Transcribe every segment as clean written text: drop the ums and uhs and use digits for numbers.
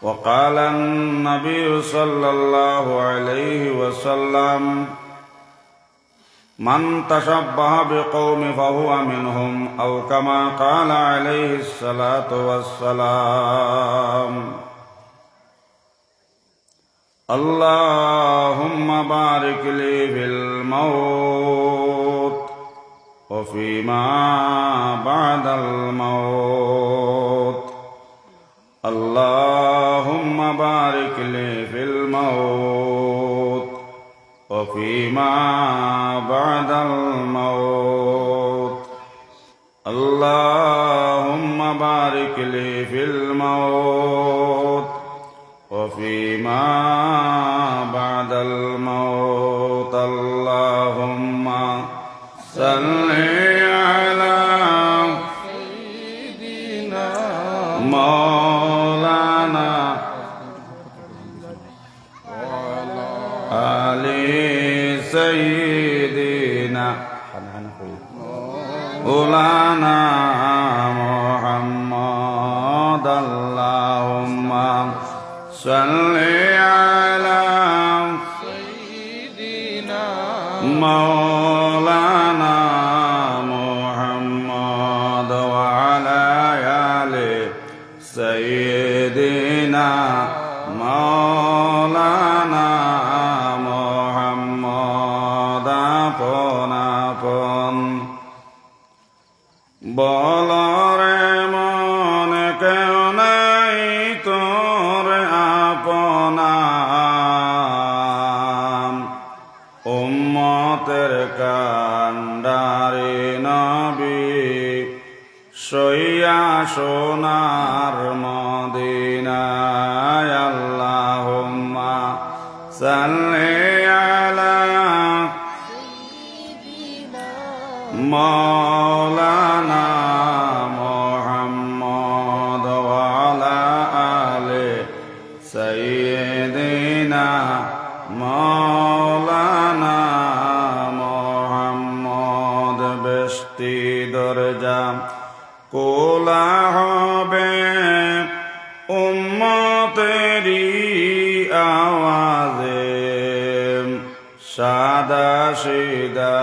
وقال النبي صلى الله عليه وسلم من تشبه بقوم فهو منهم أو كما قال عليه الصلاة والسلام اللهم بارك لي في الموت وفيما بعد الموت اللهم بارك لي في الموت وفيما بعد الموت اللهم بارك لي في الموت وفيما بعد الموت اللهم صل على سيدنا مولانا وعلى آل سيدنا مولانا محمد اللهم صل على سيدنا مولانا محمد وعلى آل سيدنا مولانا محمد আপন আপন বলরে মনে কেউ নাই তোর আপনা উম্মতের কান্ডারি নবী সইয়া সোনার মদিনায় আল্লাহুম্মা সাল্লি আলা মাওলানা মুহাম্মদ ওয়া আলা আলি সাইয়্যিদিনা মাওলানা মুহাম্মদ বেশতি দরজা কোলা হবে উম্মতেরি আওয়াজে সাদা সিদা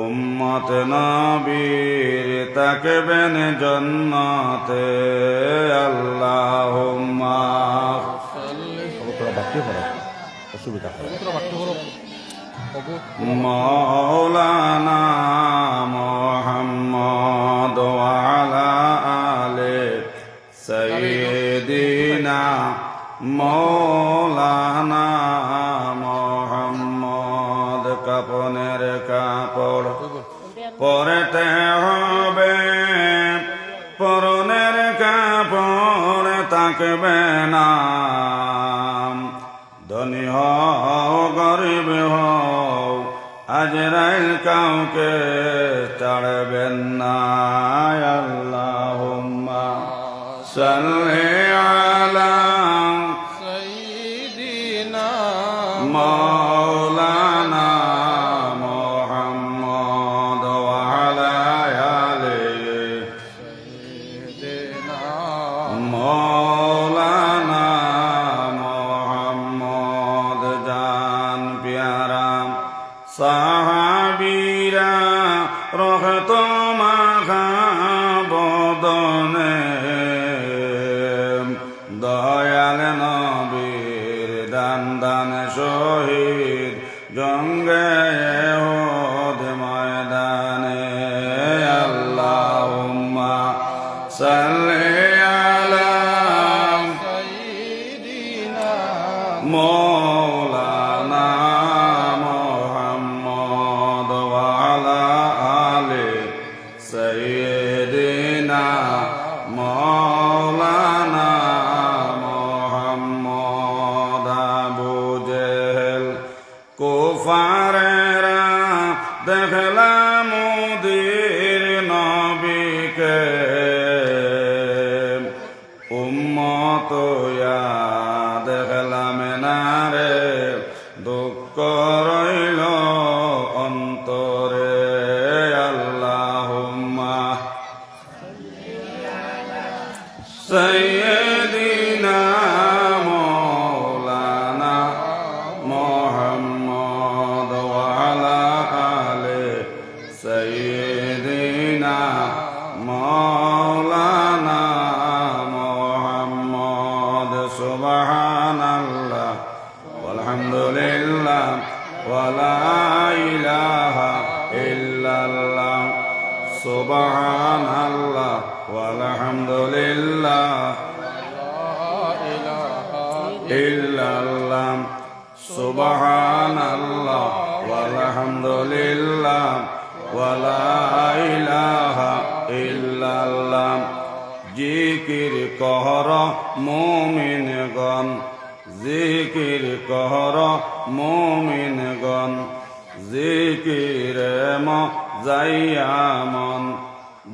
উম্মত নবীর তাকবেন জান্নাতে আল্লাহুম্মা মাওলানা মুহাম্মদ ওয়া আলা আলি সাইয়্যিদিনা মাওলানা মুহাম্মদ কাপনের কাপড় পরতে হবে পরনের কাপড় থাকবে না ধনী হও গরিব হও আজরাইল কাউকে ছাড়বেন না আল্লাহুম্মা সাল্লি আলা সাইয়্যিদিনা মাওলানা মুহাম্মদ ওয়া আলা আলি সাইয়্যিদিনা মাওলানা মুহাম্মদ জান প্যারা সাহাবীরা রহত মাখা বদনে দয়াল নবীর দান দান শহীদ জঙ্গে উহুদ ময়দানে আল্লাহুম্মা সাল্লি আলা সাইয়্যিদিনা মাওলানা মুহাম্মদ ওয়া আলা আলি সাইয়্যিদিনা মাওলানা মুহাম্মদ আবু জেহেল কুফারেরা দেখলাম মোদের নবীকে উম্মত দেখলাম না রে দুঃখ রইল অন্তরে আল্লাহুম্মা সাইয়্যিদিনা ولا إله إلا الله سبحان الله والحمد لله إلا الله سبحان الله والحمد لله ولا إله إلا الله জিকির কর মুমিনগণ জিকির কর মুমিনগণ জিকিরে মজাইয়ামন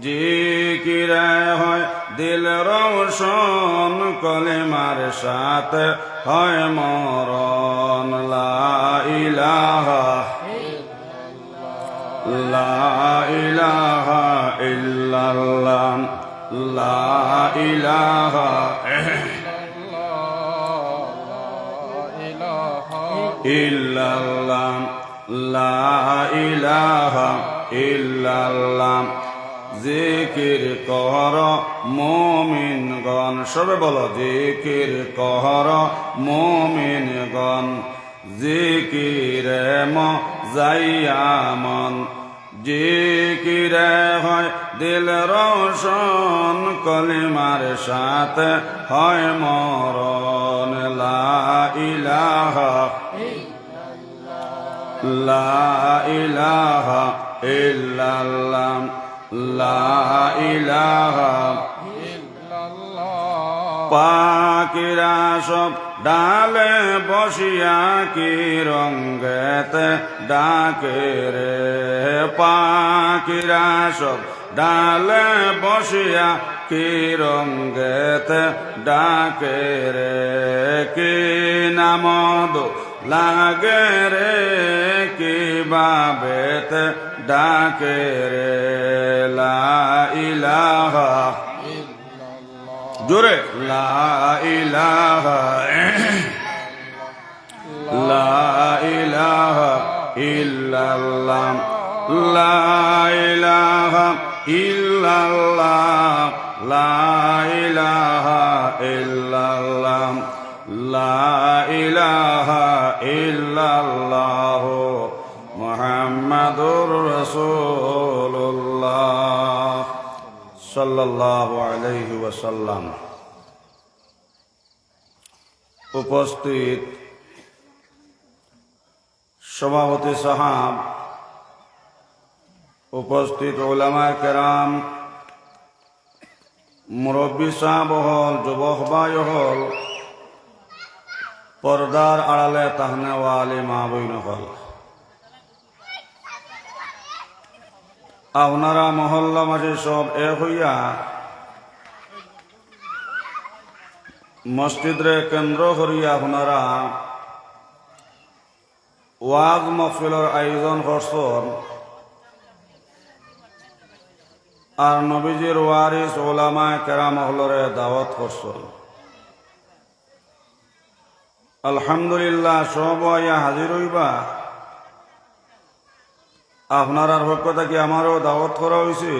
জিকিরে হয় দিল রোশন কলেমার সাথে হয় মরণ লা ইলাহা ইল্লাল্লাহ লা ইলাহা ইল্লাল্লাহ লা ইলাহা ইল্লাল্লাহ জিকির কর মুমিনগণ সবে বলো জিকির কর মুমিনগণ জিকিরে মজাইয়ামন জিকিরে হয় দিল রোশন কলিমার সাথে হয় মরণ লা ইলাহা ইল্লাল্লাহ লা ইলাহা পাখিরা সব ডালে বসিয়া কি রঙ্গেতে ডাকে রে পাখিরা সব ডালে বসিয়া কি রঙ্গেতে ডাকে রে কি নামদ লাগে রে কি বাবেতে ডাকে রে লা ইলাহা জোরে লা ইলাহা ইল্লাল্লাহ লা ইলাহা ইল্লাল্লাহ লা ইলাহা ইল্লাল্লাহ লা ইলাহা ইল্লাল্লাহ মুহাম্মাদুর রাসূলুল্লাহ সাল্লাল্লাহু আলাইহি ওয়াসাল্লাম। উপস্থিত সভাপতি সাহাব, উপস্থিত উলামায়ে কেরাম, মুরব্বী সাহেব হল, যুবক ভাই হল, পর্দার আড়ালে তাহনেওয়ালি মা বইন হল, আপনারা মহল্লা মাঝে সব এক হইয়া মসজিদরে কেন্দ্র করিয়া আপনারা ওয়াজ মাহফিলের আয়োজন করছেন আর নবীজির ওয়ারিস উলামায়ে কেরাম হলরে দাওয়াত করছেন। আলহামদুলিল্লাহ সব আইয়া হাজির হইবা। আপনার পক্ষ থেকে আমারও দাওয়াত করা হয়েছে।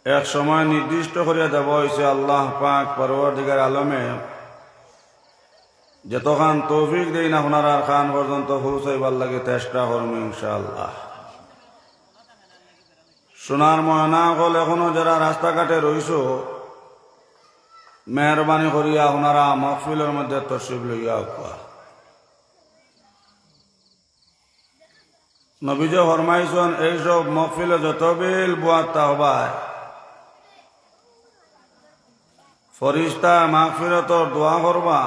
এক সময় নির্দিষ্ট করিয়া দেওয়া হয়েছে আল্লাহ পাক পরওয়ারদিগার আলমে যতক্ষণ তৌফিক দেই না আপনার খান পর্যন্ত পৌঁছাইবার লাগে চেষ্টা করব ইনশাআল্লাহ। সোনার ময়না হল এখনো যারা রাস্তাঘাটে রইছ মেহরবানি করিয়া আপনারা মাহফিলের মধ্যে তশরিফ লইয়া উঠবা। নবীজি ফরমাইছেন এইসব মাহফিলে যত বিল বুয়াত্তা হবায় ফরিস্তা মাগফিরাতর দোয়া করবা,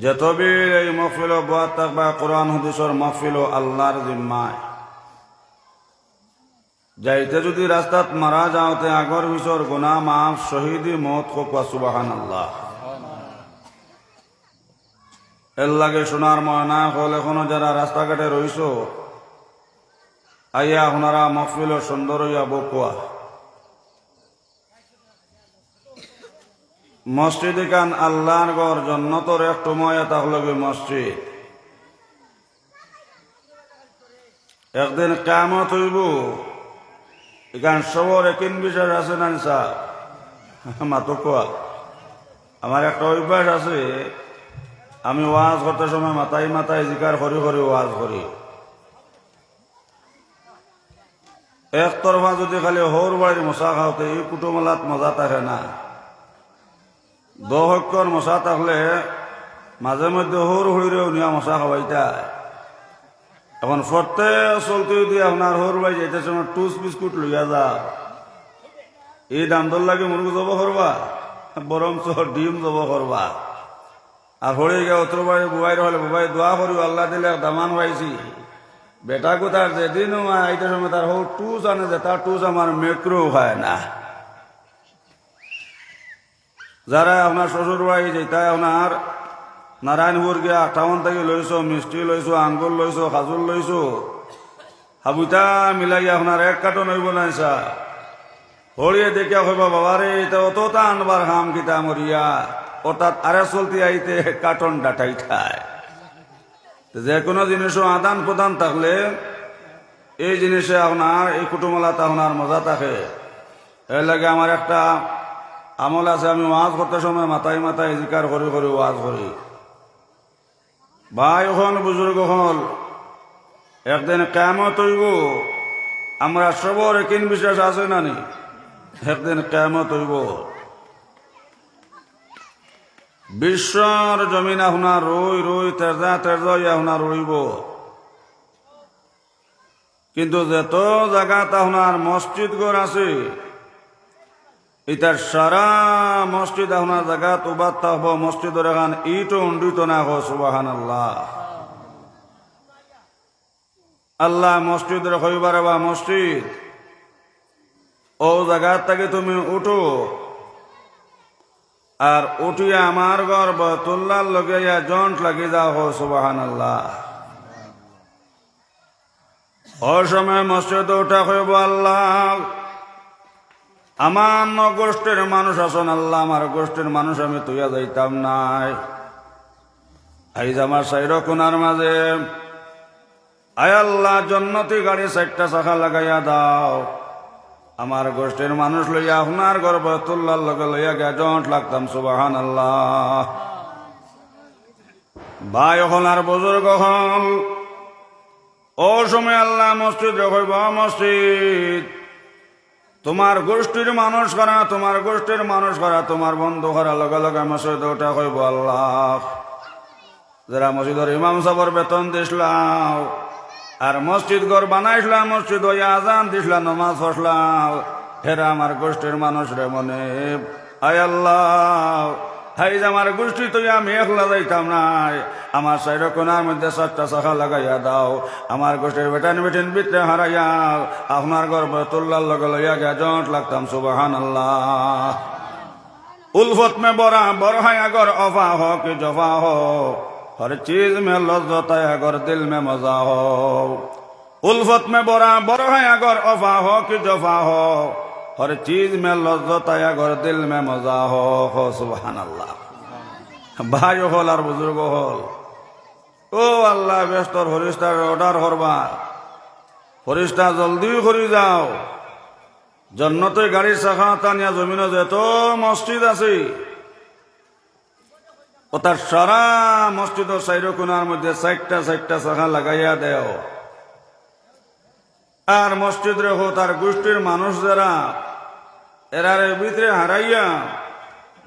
যত বিল এই মাহফিল বুয়াত থাকবা কোরআন হাদিসের মাহফিল আল্লাহর জিম্মায়। যাইতে যদি রাস্তাত মারা যাওতে আগর বিছর গুনাহ মাফ শহীদি মত কোকা সুবহানাল্লাহ। এর লাগে সোনার ময়না হল এখনো যারা রাস্তাঘাটে রইছ আইয়া আপনারা মাহফিল সুন্দর হইয়া বকুয়া। মসজিদ এখান আল্লাহর ঘর, জন্নতর একটু ময়া তাহলে মসজিদ। একদিন কিয়ামত হইব, এখান সবর একিন বিষয় আছে না মাতো কোয়া আমার একটা অভ্যাস আছে, আমি ওয়াজ করতে সময় মাথায় মাথায় জিকার করি করি ওয়াজ করি। একতরফা যদি খালি হৌর বাড়ির মশা খাওতে এই কুটুমলাত মজা থাকে না। দহক্ষর মশা থাকলে মাঝে মধ্যে হৌর হইরেও নিয়া মশা খাওয়াইতায়। এখন ফরতে চলতে যদি আপনার হৌর বাড়ি যাইতে সময় টুস বিস্কুট লইয়া যা, এই দামদর লাগে মুরগি জব করবা, বরঞ্চ ডিম জব করবা। আর হরে গিয়ে অত্র বাড়ি বুবাই হলে বুবাই দোয়া করি আল্লাহ দিলে দামান পাইছি। বেটা কোথার যেদিন আইতে সময় তার হোক টুস আনে যে তার টুস আমার মেক্রো খায় না। যারা আপনার শ্বশুর বাড়ি যেটাই আপনার নারায়ণপুর গিয়া টাউন থেকে লইছো, মিষ্টি লইছো, আঙ্গুর লইছো, খাজুর লইছো, হাবুতা মিলাই আপনার এক কার্টন হইব নাই চা হরিয়ে দেখিয়া হইবা বাবারে এটা অতটা আনবার হাম কিতা মরিয়া অর্থাৎ আরে চলতে আইতে কার্টন ডাটাই খায়। যে কোনো জিনিসও আদান প্রদান থাকলে এই জিনিসে আপনার এই কুটুমলাতে আপনার মজা থাকে। এর লাগে আমার একটা আমল আছে, আমি ওয়াজ করতে সময় মাথায় মাথায় জিকার করি করি ওয়াজ করি। ভাই হল বুজুর্গ হল, একদিন কিয়ামত হইব, আমরা সবর একিন বিশ্বাস আছে নানি? একদিন কিয়ামত হইব, বিশ্বর জমিন আপনার রই রই তেরজা তেরজা আপনার রইব। কিন্তু যত জায়গাত আপনার মসজিদ ঘর আছে, এটার সারা মসজিদ আপনার জায়গাত উবাদ থাকব, মসজিদের এখান ইটো উন্ডিত না হো। সুবহানাল্লাহ। আল্লাহ মসজিদের হইবারে বা মসজিদ ও জায়গার থেকে তুমি উঠো, আর উঠিয়া আমার ঘর বতুল্লার লগে জন্ট লাগি যাও হো। সুবহানাল্লাহ। ও সময় মসজিদ উঠা হইব, আল্লাহ আমার গোষ্ঠীর মানুষ আসন, আল্লাহ আমার গোষ্ঠীর মানুষ আমি তুইয়া যাইতাম নাই। আইজ আমার সাইর কোনার মাঝে আয় আল্লাহ জন্নতি গাড়ি 4টা চাকা লাগাইয়া দাও, আমার গোষ্ঠীর মানুষ লইয়া আপনার ঘর বতুল্লার লগে লইয়া গিয়া জন্ট লাগতাম। সুবহানাল্লাহ। ভাই হল আর বুজুর্গ হল, ও সময় আল্লাহ মসজিদ হইব, মসজিদ তোমার গোষ্ঠীর মানুষ করা, তোমার গোষ্ঠীর মানুষ করা, তোমার বন্ধু করা লগে লগে মসজিদ ওটা হইব। আল্লাহ যারা মসজিদের ইমাম সাহেবের বেতন দিসলাম আর মসজিদ ঘর বানাইছিলাম, মসজিদ হইয়া আজান দিসলাম, নমাজ পড়লাম, হেরা আমার গোষ্ঠীর মানুষ রে মনে আয় আল্লাহ হাই আমার গোষ্ঠী তো আমি একলা যাইতাম নাই, আমার সাইড কোনার মধ্যে 4টা চাকা লাগাইয়া দাও, আমার গোষ্ঠীর বেটান বেটিন ভিতরে হারাইয়া আপনার গর্ব তুল্লার লগে লইয়া গিয়া জন্ট লাগতাম। সুবহানাল্লাহ। उल्फत में बराबर है अगर अफा हो कि जफा हो, हर चीज में लज्जत है अगर दिल में मजा हो। उल्फत में बराबर है अगर अफा हो कि जफा हो, हर चीज में लज्जत है अगर दिल में मजा हो। सुबहानाल्लाह। भाई हल और बुजुर्ग हल, ओ अल्लाह बेस्तर फरिश्तार अर्डार करबा, फरिश्ता जल्दी करी जाओ, जन्नते गाड़ी चाका টানিয়া জমিন যত মসজিদ আছে ও তার সারা মসজিদের চাইরো কোনার মধ্যে 4টা চাকা লাগাইয়া দেও। আর মসজিদ রেখো তার গোষ্ঠীর মানুষ যারা এরারে ভিতরে হারাইয়া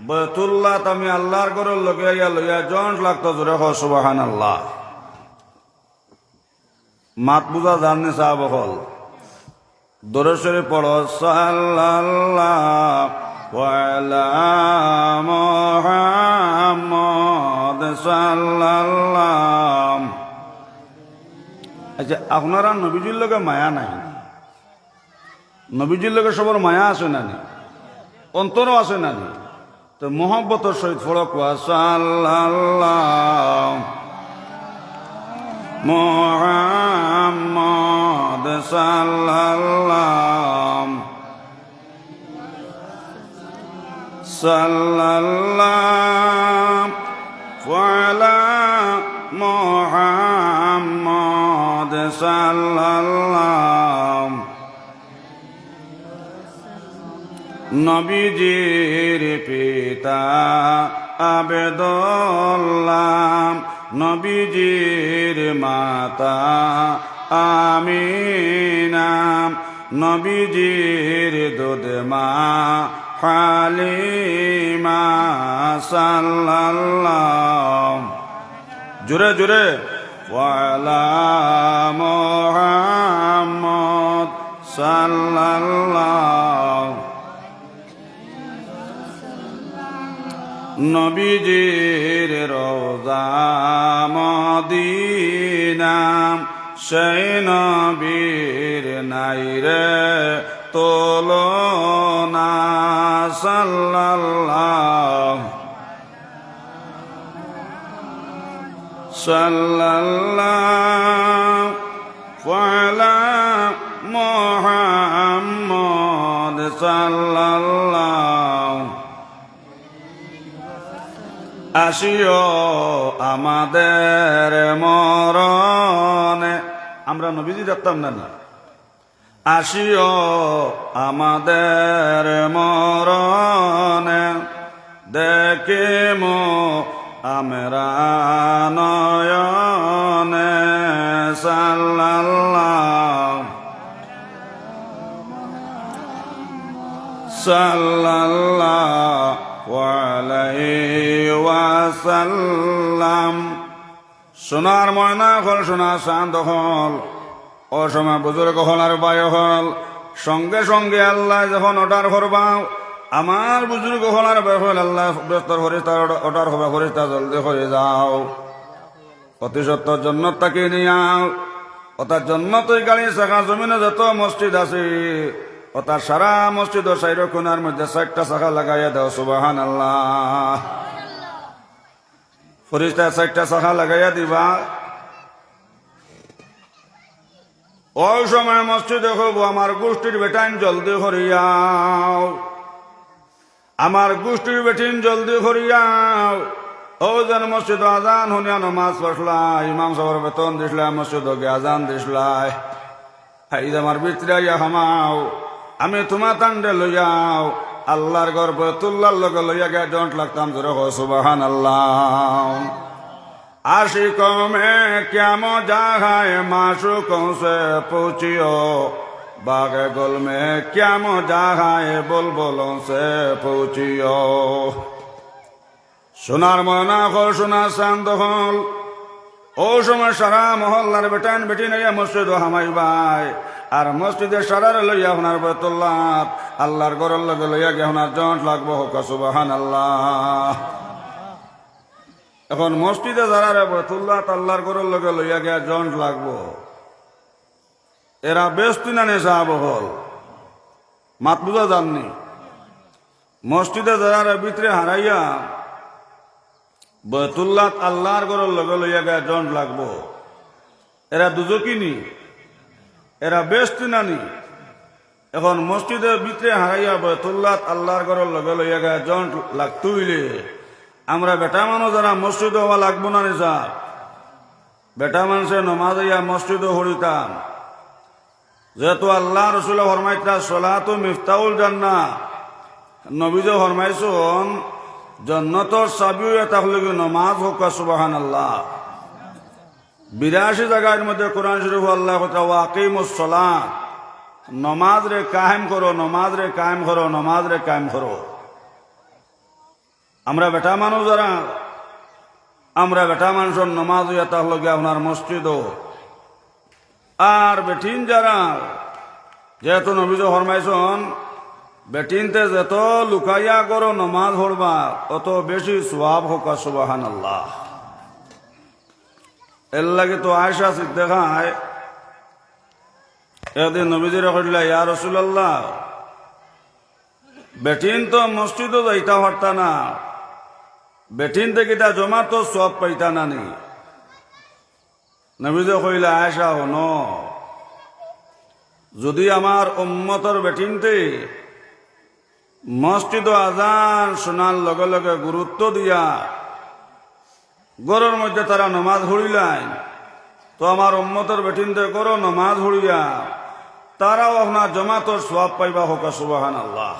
বতুল্লাহ আমি আল্লাহর ঘরের লগাইয়া লইয়া জন্ট লাগতো জোরে হো। সুবহানাল্লাহ। মাত বুঝা জাননি সাহাব হল দরশরে পড়ো সাল্লাল্লাহু আলা মুহাম্মদ সাল্লাল্লাহু। আচ্ছা আপনারা নবীজির লগে মায়া নাই? নবীজির লগে সবার মায়া আছে নানি? অন্তরও আছে নানি? তো মোহব্বতের সহিত পড়ো কোয়া সাল্লাল্লাহু মুহাম্মদ সাল্লাল্লাহু সাল্লাল্লাহু আলা মুহাম্মদ সাল্লাল্লাহু। নবীজির পিতা আবেদুল্লাহ নবীজির মাতা আমিনা নবীজির দুধ মা হালিমা সাল্লাল্লাহু জোরে জোরে ওয়ালা মুহাম্মদ সাল্লাল্লাহু নবীজির রওজা মদিনা সেই নবীর নাইরে তুলনা সাল্লাল্লাহু সাল্লাল্লাহু আলা মুহাম্মদ সাল্লাল্লাহু আসিও আমাদের মরণে আমরা নবীজি দেখতাম না আসিও আমাদের মরণে দেখিম আমরা নয়নে সাল্লাল্লাহু সাল্লাল্লাহু আলাইহি ওয়াসাল্লাম সোনার ময়না হল সোনা শান্ত হল ও সময় বুজুর্গ হল আর বায়ু হল সঙ্গে সঙ্গে আল্লাহ যখন অর্ডার করবা আমার বুজুর্গ হল আর বায়ু হল আল্লাহ ব্যস্ত ফরিস্তা অর্ডার হবে ফরিস্তা জলদি করে যাও অতি সত্তর জন্নত তাকে নিয়াও অর্থাৎ জন্নতই গাড়ি শাখা জমিনে যত মসজিদ আছে অর্থাৎ সারা মসজিদ ও সাইর কোনার মধ্যে ৬০টা শাখা লাগাইয়া দাও সুবহানাল্লাহ ফরিস্তা ৬০টা শাখা লাগাইয়া দিবা ওই সময় মসজিদে হব আমার গোষ্ঠীর বেটাইন জলদি করিয়াও আমার গোষ্ঠীর বেটিন জলদি করিয়াও ও যেন মসজিদ আজান শুনিয়া নমাজ পড়লা ইমাম সাহেবের বেতন দিসলা মসজিদ আজান দিসলাই হাই আমার বিতরাইয়া হামাও আমি তোমার তান্ডে লইয়াও আল্লাহর ঘর বৈতুল্লাহর লগে লইয়া গে জন্ট লাগতাম জোরে হো সুবহানাল্লাহ आशिकों में क्या मौजा है माशूकों से पूछियो बाग गुल में क्या मौजा है बुलबुलों से पूछियो সোনার ময়না হল সোনার চান্দ হল ও সময় সারা মহল্লার বেটান বেটি নাইয়া মসজিদ হামাই ভাই আর মসজিদের সারার লইয়া হোনার বেতুল্লাহ আল্লাহর ঘরের লগে লইয়া গে হোনার জন্ট লাগবো হোক সুবহানাল্লাহ এখন মসজিদে যারা রে বেতুল্লাহ আল্লাহর ঘরের লগে লইয়া গে জন্ট লাগবো এরা বেস্তি না নেশা বহল মাত বুঝা যাননি মসজিদে যারা রে ভিতরে হারাইয়া বেতুল্লাহ আল্লাহর ঘরের লগে লইয়া গে জন্ট লাগবো এরা দুজকিনি এরা বেস্তি নানি এখন মসজিদের ভিতরে হারাইয়া বেতুল্লাহ আল্লাহর ঘরের লগে লইয়া গে জন্ট লাগতুইলে আমরা বেটা মানুষ যারা মসজিদ হওয়া লাগবো না নিশা বেটা মানুষের নমাজ ইয়া মসজিদ হরিতাম যেহেতু আল্লাহ রসুল ফরমাইতা সলাতু মিফতাউল জান্নাহ নবীজ ফরমাইছুন জন্নতর চাবিও এটা হলে নমাজ হোক সুবহানাল্লাহ 82 জায়গার মধ্যে কোরআন শরীফ আল্লাহ কথা ওয়াকিমুস সালাত নমাজ রে কায়েম করো নমাজ রে কায়েম করো নমাজ রে কায়েম করো আমরা বেটা মানুষ যারা আমরা বেটা মানুষের নমাজ এটা হলো গিয়ে আপনার মসজিদ আর বেটিন যারা যেহেতু নবীজ ফরমাইছন বেটিনতে যত লুকাইয়া করো নমাজ পড়বা অত বেশি সওয়াব হোক সুবহানাল্লাহ এর লাগে তো আয়েশা সিদ্দিকায় এদিন নবীজির কইলা ইয়া রাসূলুল্লাহ বেটিন তো মসজিদও যাইতা পারতা না বেটিন থেকে তা জমা তো সব পাইতা না নি নবীজি কইলা আয়েশা হনো যদি আমার উম্মতর বেটিনতে মসজিদ আজান শোনার লগে লগে গুরুত্ব দিয়া গরর মধ্যে তারা নমাজ পড়িলেন তো আমার উম্মতর বেটিনতে করো নমাজ পড়িয়া তারাও আপনার জমাতর সওয়াব পাইবা হোক সুবহানাল্লাহ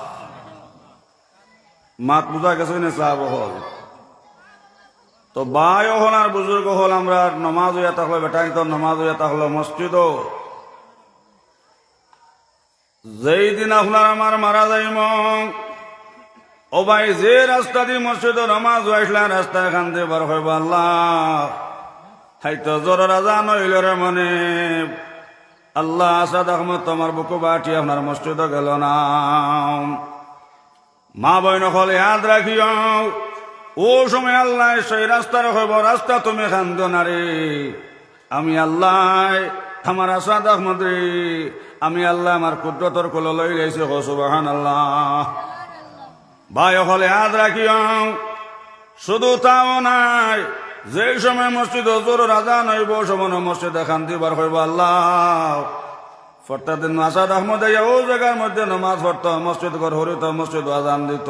মাত বুঝা গেছে না সাহাব হল তো বাই হল আর বুজুর্গ হল আমরা নমাজ হইয়া থাকলো বেটাই তো নমাজ হইয়া থাকলো মসজিদ যেই দিন আপনার আমার মারা যাইম ও ভাই যে রাস্তা দিয়ে মসজিদ নমাজ হইসলেন রাস্তা এখান দিয়ে বার হইব আল্লাহ হাইতো জোর রাজা নইল রে মনে আল্লাহ আসাদ আহমদ তোমার বুকু বাটি আপনার মসজিদ গেল না মা বইন হলে হাত রাখিও ও সময় আল্লাহ সেই রাস্তার হইব রাস্তা তুমি খান্দ না রে আমি আল্লাহ আমার আসাদ আহমদ রে আমি আল্লাহ আমার কুদরতর কোল লই লাইছি হো সুবহানাল্লাহ ভাই হলে হাত রাখিও শুধু তাও নাই যে সময় মসজিদ জোর রাজা নইব সমান মসজিদ খান দিবার হইব আল্লাহ ফরতা দিন আসাদ আহমদ ও জায়গার মধ্যে নমাজ পড়ত মসজিদ ঘর হরিত মসজিদ আজান দিত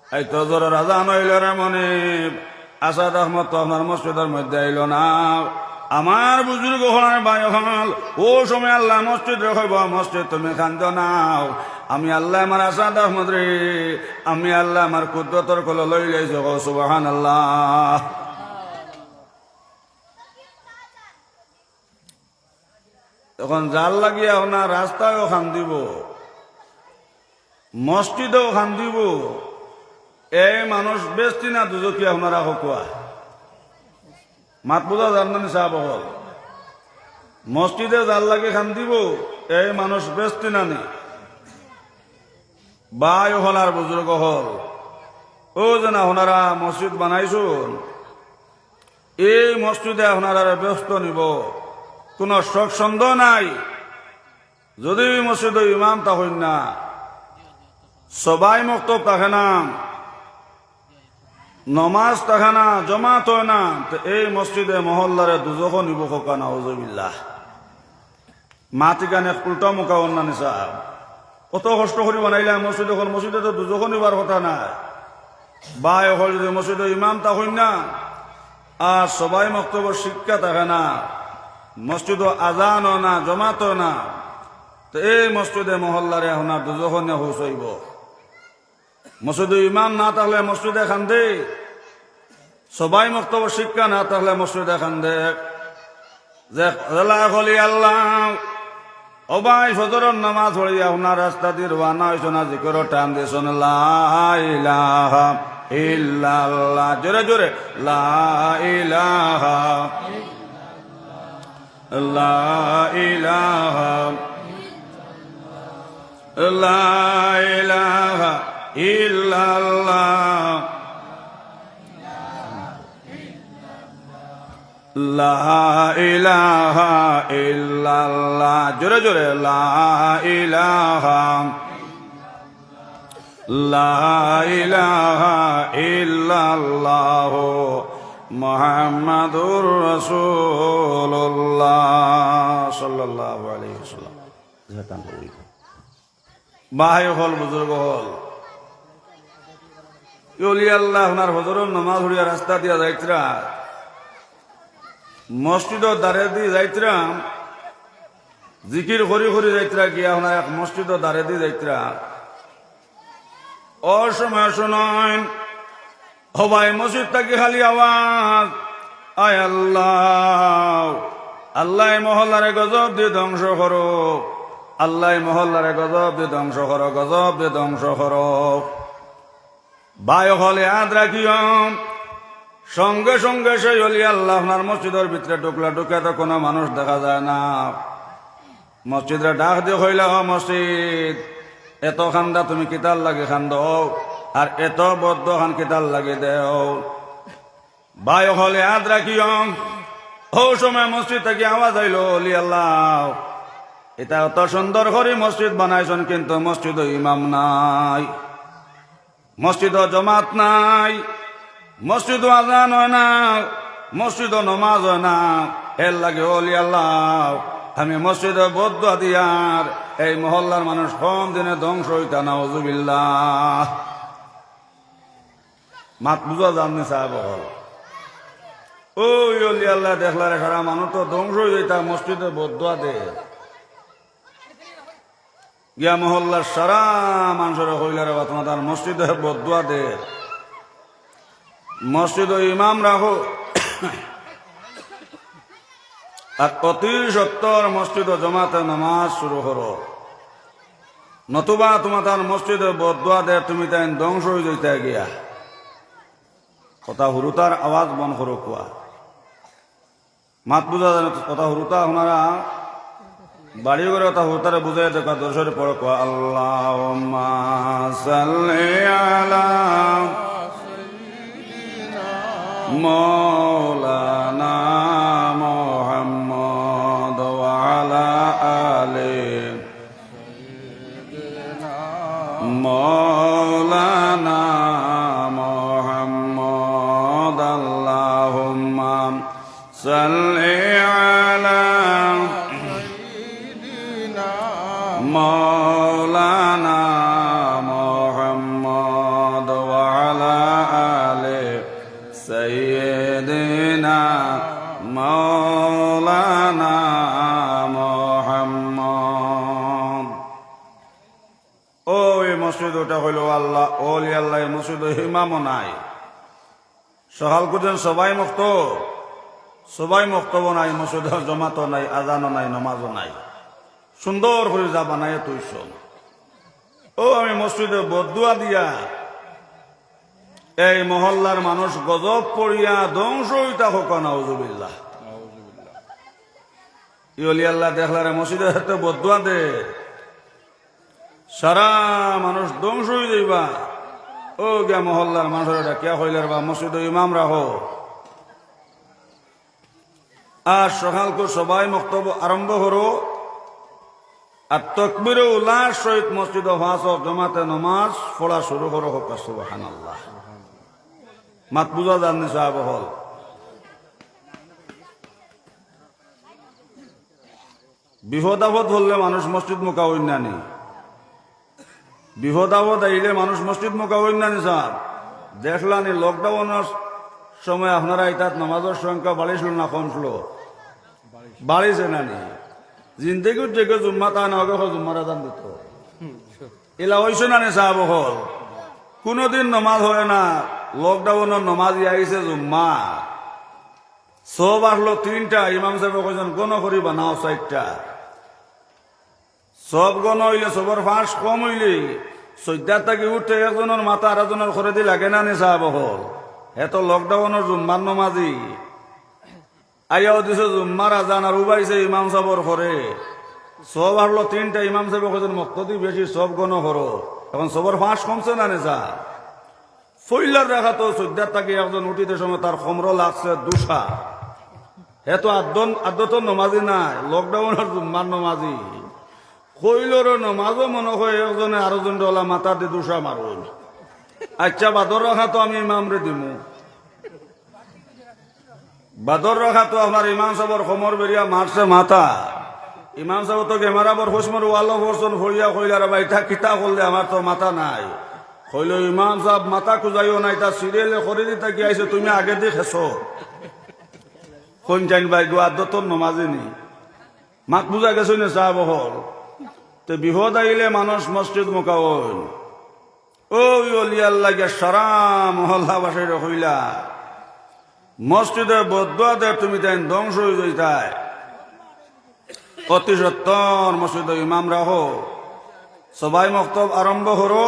এই তো জোর রাজা নইল রে মনে আসাদ আহমদ তো আপনার মসজিদের মধ্যে আইল না আমার বুজুর্গ হল ভাই হল ও সময় আল্লাহ মসজিদ হইব মসজিদ তুমি খান্দ নাও আমি আল্লাহ আমার আসাদ আহমদ রে আমি আল্লাহ আমার কুদরতর কোল লই লাইছি সুবহানাল্লাহ তখন জাল লাগিয়া আপনার রাস্তায়ও খান দিব মসজিদেও খান দিব এই মানুষ বেশি না দুজকি আপনারা হকুয়া মাত বোঝা জাননি সাহেব হল মসজিদে জাল লাগে খান দিব এই মানুষ বেশি না নি বাই হল আর বুজুর্গ হল ও যেন আপনারা মসজিদ বানাইছুন এই মসজিদে আপনারা ব্যস্ত নিব কোন শখ সন্দেহ নাই যদি মসজিদ ইমাম তা হইন না সবাই মক্তব থাকে না নমাজ থাকে না জমাত হয় না তো এই মসজিদে মহল্লারে দুজখ নিব খোকা নাউজুবিল্লাহ মাটি গানে উল্টা মুখা অন্যান্য সাহেব কত কষ্ট করি বানাইলে মসজিদ হল মসজিদে তো দুজখ নিবার কথা নাই বাই হল যদি মসজিদে ইমাম তা হইন না আর সবাই মক্তব্য শিক্ষা থাকে না মসজিদ আজান না জমাত না তো এই মসজিদে মহল্লারে আপনার দুজখনে হুসইব মসজিদ ইমাম না থাকলে মসজিদে খান্দে সবাই মক্তব্য শিক্ষা না থাকলে মসজিদে খান্দে যে আল্লাহ ও ভাই ফজরের নামাজ পড়িয়া আপনার রাস্তা দিয়ে রওনা হইছো না জিকির টান দিয়েছেন লা ইলাহা ইল্লাল্লাহ জোরে জোরে লা ইলাহা লা ইলাহা লা ইলাহা ইল্লাল্লাহ লা ইলাহা ইল্লাল্লাহ জোরে জোরে লা ইলাহা লা ইলাহা ইল্লাল্লাহ মুহাম্মাদুর রাসূলুল্লাহ সাল্লাল্লাহু আলাইহি ওয়াসাল্লাম ভাই হল বুজুর্গ হল ইউলি আল্লাহ আপনার হজরের নামাজ হইয়া রাস্তা দিয়া যাইতরা মসজিদের দ্বারে দিয়ে যাইতরা জিকির করি করি যাইতরা গিয়া আপনার এক মসজিদের দ্বারে দিয়ে যাইতরা অসময় শোনেন হবাই মসজিদ থাকি খালি আওয়াজ আয় আল্লাহ আল্লাহ মহল্লারে গজব দিয়ে ধ্বংস করো আল্লাহ মহল্লারে গজব দিয়ে ধ্বংস করো গজব দিয়ে ধ্বংস করো বায়ু হলে হাত রাখিও সঙ্গে সঙ্গে সেই হলি আল্লাহ আপনার মসজিদের ভিতরে ঢুকলা ঢুকে তো কোনো মানুষ দেখা যায় না মসজিদে ডাক দিয়ে হইলা মসজিদ এত খান্দা তুমি কিতাল লাগে খান্দ আর এত বদ্ধ খান কিতাল লাগে দেও বায়ু হলে হাত রাখিও ও সময় মসজিদ থেকে আওয়াজ হইল হলি আল্লাহ এটা অত সুন্দর করে মসজিদ বানাইছেন কিন্তু মসজিদ ইমাম নাই মসজিদ জমাত নাই মসজিদ আজান হয় না মসজিদ নমাজ হয় না এর লাগে ওলি আল্লাহ আমি মসজিদে বদ্ধ দিয়ার এই মহল্লার মানুষ কম দিনে ধ্বংস হইতা নাউজুবিল্লাহ মাত বুঝা জাননি সাহেব ওই ওলি আল্লাহ দেখলারে সারা মানুষ তো ধ্বংস হয়ে যেতা মসজিদে বদ্ধ দে গিয়া মহল্লার সারা মানুষের হইলারে তোমার মসজিদে বদ্ধ দে মসজিদ ইমাম রাখো আর অতি সত্তর মসজিদ জমাতে নামাজ শুরু করো, নতুবা তোমার মসজিদে বদুয়া দে তুমি তাই ধ্বংস হয়ে যেতে গিয়া। কথা হুরুতার আওয়াজ বন করো কোয়া মাত বুঝা যায় কথা হুরুতা আপনারা বাড়ি করে কথা হুরুতারে বুঝাই দেখা দর্শনে পড়ো কোয়া আল্লাহুম্মা সাল্লি আলা মাওলানা মুহাম্মদ ওয়া আলা আলি মাওলানা মুহাম্মদ আল্লাহুম্মা সাল্লি আলা মাওলানা মুহাম্মদ ওয়া আলা আলি সাইয়্যিদিনা মাওলানা মুহাম্মদ। ওই মসজিদ ওটা হইল আল্লাহ ওলি আল্লাহ মসজিদ ইমামও নাই, সকাল করছেন সবাই মুক্ত, সবাই মুক্তব নাই, মসজিদ জমাতো নাই, আজানও নাই, নমাজও নাই, সুন্দর করে যা বানাই তুই শোন। ও আমি মসজিদে বদুয়া দিয়া এই মহল্লার মানুষ গজব পড়িয়া ধ্বংস হইতা হোক নাউজুবিল্লাহ। ইলি আল্লাহ দেখলারে মসজিদে হাতে বদুয়া দে সারা মানুষ ধ্বংস হয়ে যাইবা। ও গিয়া মহল্লার মানুষের কে হইলার বা মসজিদ ইমাম রাখো। আর সকালকে সবাই মক্তব্য আরম্ভ করো আর তকবির উল্লাস সহিত মসজিদ হাস জমাতে নমাজ পড়া শুরু করো হোক সুবহানাল্লাহ। মাত বুঝা জাননি সাহেব হল বিপদ আপদ হলে মানুষ মসজিদ মুখা অন্যানি, বিপদ আপদ আইলে মানুষ মসজিদ মুখা অন্যানি সাহেব দেখলানি লকডাউনের সময় আপনারা এটাত নামাজের সংখ্যা বাড়িছিল না কমছিল? বাড়িছে নানি জিন্দগির যে জুম্মা তা না জুম্মার আদান দিত এলা হয়েছে না নে সাহেব হল কোনদিন নমাজ হয় না। লকডাউনের নমাজ আইছে জুম্মা সব আসলো তিনটা, ইমাম সাহেব কইছেন গণ করি বানাও চারটা, সব গণ হইলে সবর ফাঁস কম হইলে সৈদ্যার থাকি উঠে একজনের মাথা আর একজনের করে দি লাগে না নে সাহেব হল। এত লকডাউনের জুম্মার নমাজি আইয়াও দিছে জুম্মার আজান আর উবাইছে ইমাম সাহেবর করে সব আসলো তিনটা, ইমাম সাহেব কইছেন মক্তদি বেশি সব গণ করো। এখন সবর ফাঁস কমছে না নে যা ফইলার রাখা তো সৈদ্যার থাকি একজন উঠিতে সময় তার কমর লাগছে দুসা। এত আদ্যত নমাজি নাই, লকডাউনের জুম্মার নমাজি কইলর নমাজও মনে হয় একজনে আরো জন ডলা মাথা দিয়ে দুসা মারুন। আচ্ছা বাদর রাখা তো আমি ইমামরে দিমু, বাদর রাখা তো আপনার ইমাম সাহেবর কমর বেরিয়া মারছে মাথা। ইমাম সাহেব তো ক্যামেরা বর হুসমর ওয়ালো বর্ষণ ফরিয়া কইলার বাইটা কিতা করলে আমার তো মাথা নাই। কইল ইমাম সাহেব মাথা খুঁজাইও নাই, তা সিরিয়ালে করে দিতে কি আইছে তুমি আগে দিয়ে খেছো কোন জান ভাই গো আদত নমাজি নি মাত বুঝা গেছো না সাহেব হল। তো বিপদ আইলে মানুষ মসজিদ মুখা হইল। ও ওলি আল্লাহ গে সারা মহল্লা বাসাই রইলা মসজিদে বদুয়া দে তুমি তাই ধ্বংস হয়ে যাইতাই। অতি সত্তর মসজিদ ইমাম রাখো, সবাই মক্তব আরম্ভ করো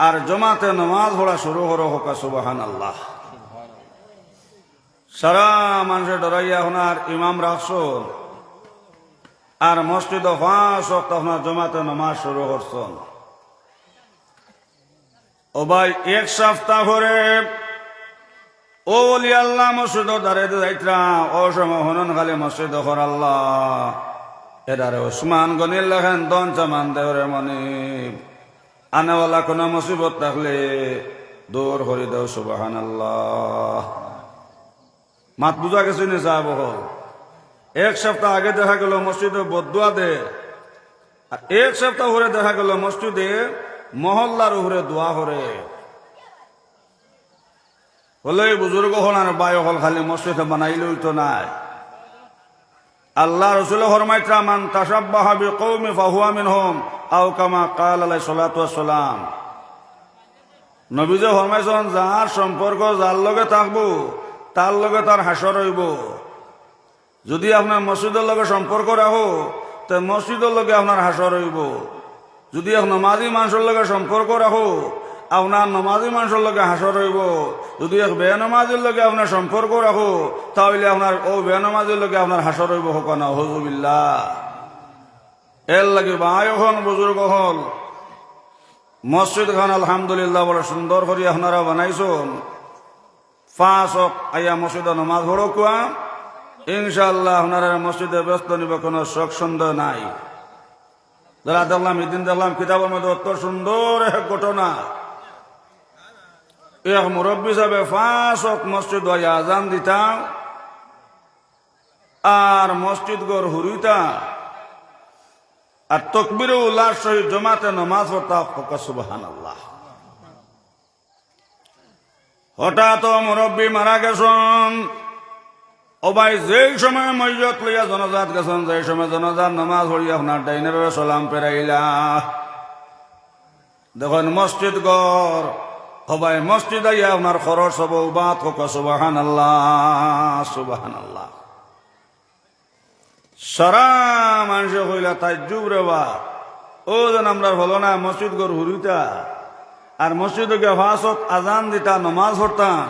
আর জমাতে নমাজ পড়া শুরু করো হোক সুবহানাল্লাহ। সারা মানুষের ডরাইয়া আপনার ইমাম রাখছন আর মসজিদ ফাঁস আপনার জমাতে নমাজ শুরু করছেন। ও ভাই এক সপ্তাহ করে ও বলি আল্লাহ মসজিদ দাঁড়াইতে যাইত্রা ও সময় হনন খালি মসজিদ হর আল্লাহ এদারে ওসমান গনির লেখেন দন চামান দেওরে মনে আনেওয়ালা কোন মুসিবত থাকলে দূর করে দেও সুবহানাল্লাহ। মাত বুঝা গেছে নি সাহেব হল। এক সপ্তাহ আগে দেখা গেল মসজিদে বদুয়া দে আর এক সপ্তাহ পরে দেখা গেল মসজিদে মহল্লার উপরে দোয়া করে। বলে বুজুর্গ হল আর বায়ু হল খালি মসজিদে বানাইলেই তো নাই। আল্লাহ রসুল ফরমাইত্রা মান তাশাব্বাহা বিকওমি ফাহুয়া মিনহুম আও কামা ক্বালা আলাইহিস সালাতু ওয়াস সালাম। নবীজে ফরমাইছেন যার সম্পর্ক যার লগে থাকবো তার লগে তার হাসর হইব। যদি আপনার মসজিদের লগে সম্পর্ক রাখো তো মসজিদের লগে আপনার হাসর হইব। যদি এক নমাজি মানুষের লগে সম্পর্ক রাখো আপনার নমাজি মানুষের লগে হাসর হইব। যদি এক বেনমাজির লগে আপনার সম্পর্ক রাখো তাহলে আপনার ও বেনমাজির লগে আপনার হাসর হইব। হোক না হুজুবিল্লাহ। এর লাগে ভাই হন বুজুর্গ হল মসজিদ খান আলহামদুলিল্লাহ বড় সুন্দর করে আপনারা বানাইছেন। 5 ওয়াক্ত আইয়া মসজিদে নমাজ পড়ো কুয়া ইনশাআল্লাহ আপনারা মসজিদে ব্যস্ত নিবে কোনো শখ সন্দেহ নাই। যারা দেখলাম এদিন দেখলাম কিতাবের মধ্যে অত সুন্দর এক ঘটনা। এক মুরব্বী সাহেব 5 ওয়াক্ত মসজিদ আইয়া আজান দিতা আর মসজিদ গড় হুরিতা আর তকবীর উল্লাস সহিত জমাতে নমাজ পড়তা। সুবহানাল্লাহ। হঠাৎ মুরব্বী মারা গেছেন। ও ভাই যেই সময় মসজিদ লইয়া জনজাত গেছেন যেই সময় জনজাত নমাজ পড়িয়া আপনার ডাইনে ভাবে সালাম পেরাইলা। দেখুন মসজিদ গড় সবাই মসজিদ আইয়া আপনার খরচ হব বাত হোক। সুবহানাল্লাহ সুবহানাল্লাহ। সারা মানুষ কইলা তাজ্জুব রে বা ও যেন আমরা হলো না মসজিদ গড় হুরিতা আর মসজিদে গিয়ে 5 ওয়াক্ত আজান দিতা নমাজ পড়তাম।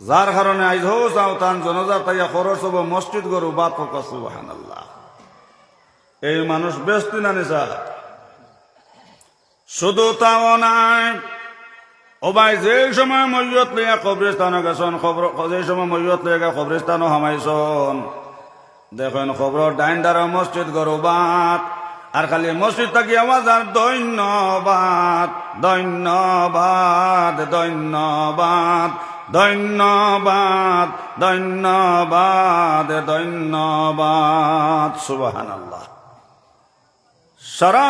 যার কারণে আইজ হো চাও তান জনজাত তাইয়া খরচ হব মসজিদ গড় বাত হোক। সুবহানাল্লাহ। এই মানুষ বেস্তি না নিসা শুধু তাও নাই। ও ভাই যে সময় মসজিদ লইয়া কবরস্থানে গেছেন যে সময় মসজিদ লইয়া কবরস্থানও হামাইছন দেখেন খবর ডাইন দ্বারা মসজিদ গরবাত আর খালি মসজিদ থাকি আওয়াজ আর ধন্যবাদ ধন্যবাদ ধন্যবাদ ধন্যবাদ ধন্যবাদ ধন্যবাদ। সুবহানাল্লাহ। সারা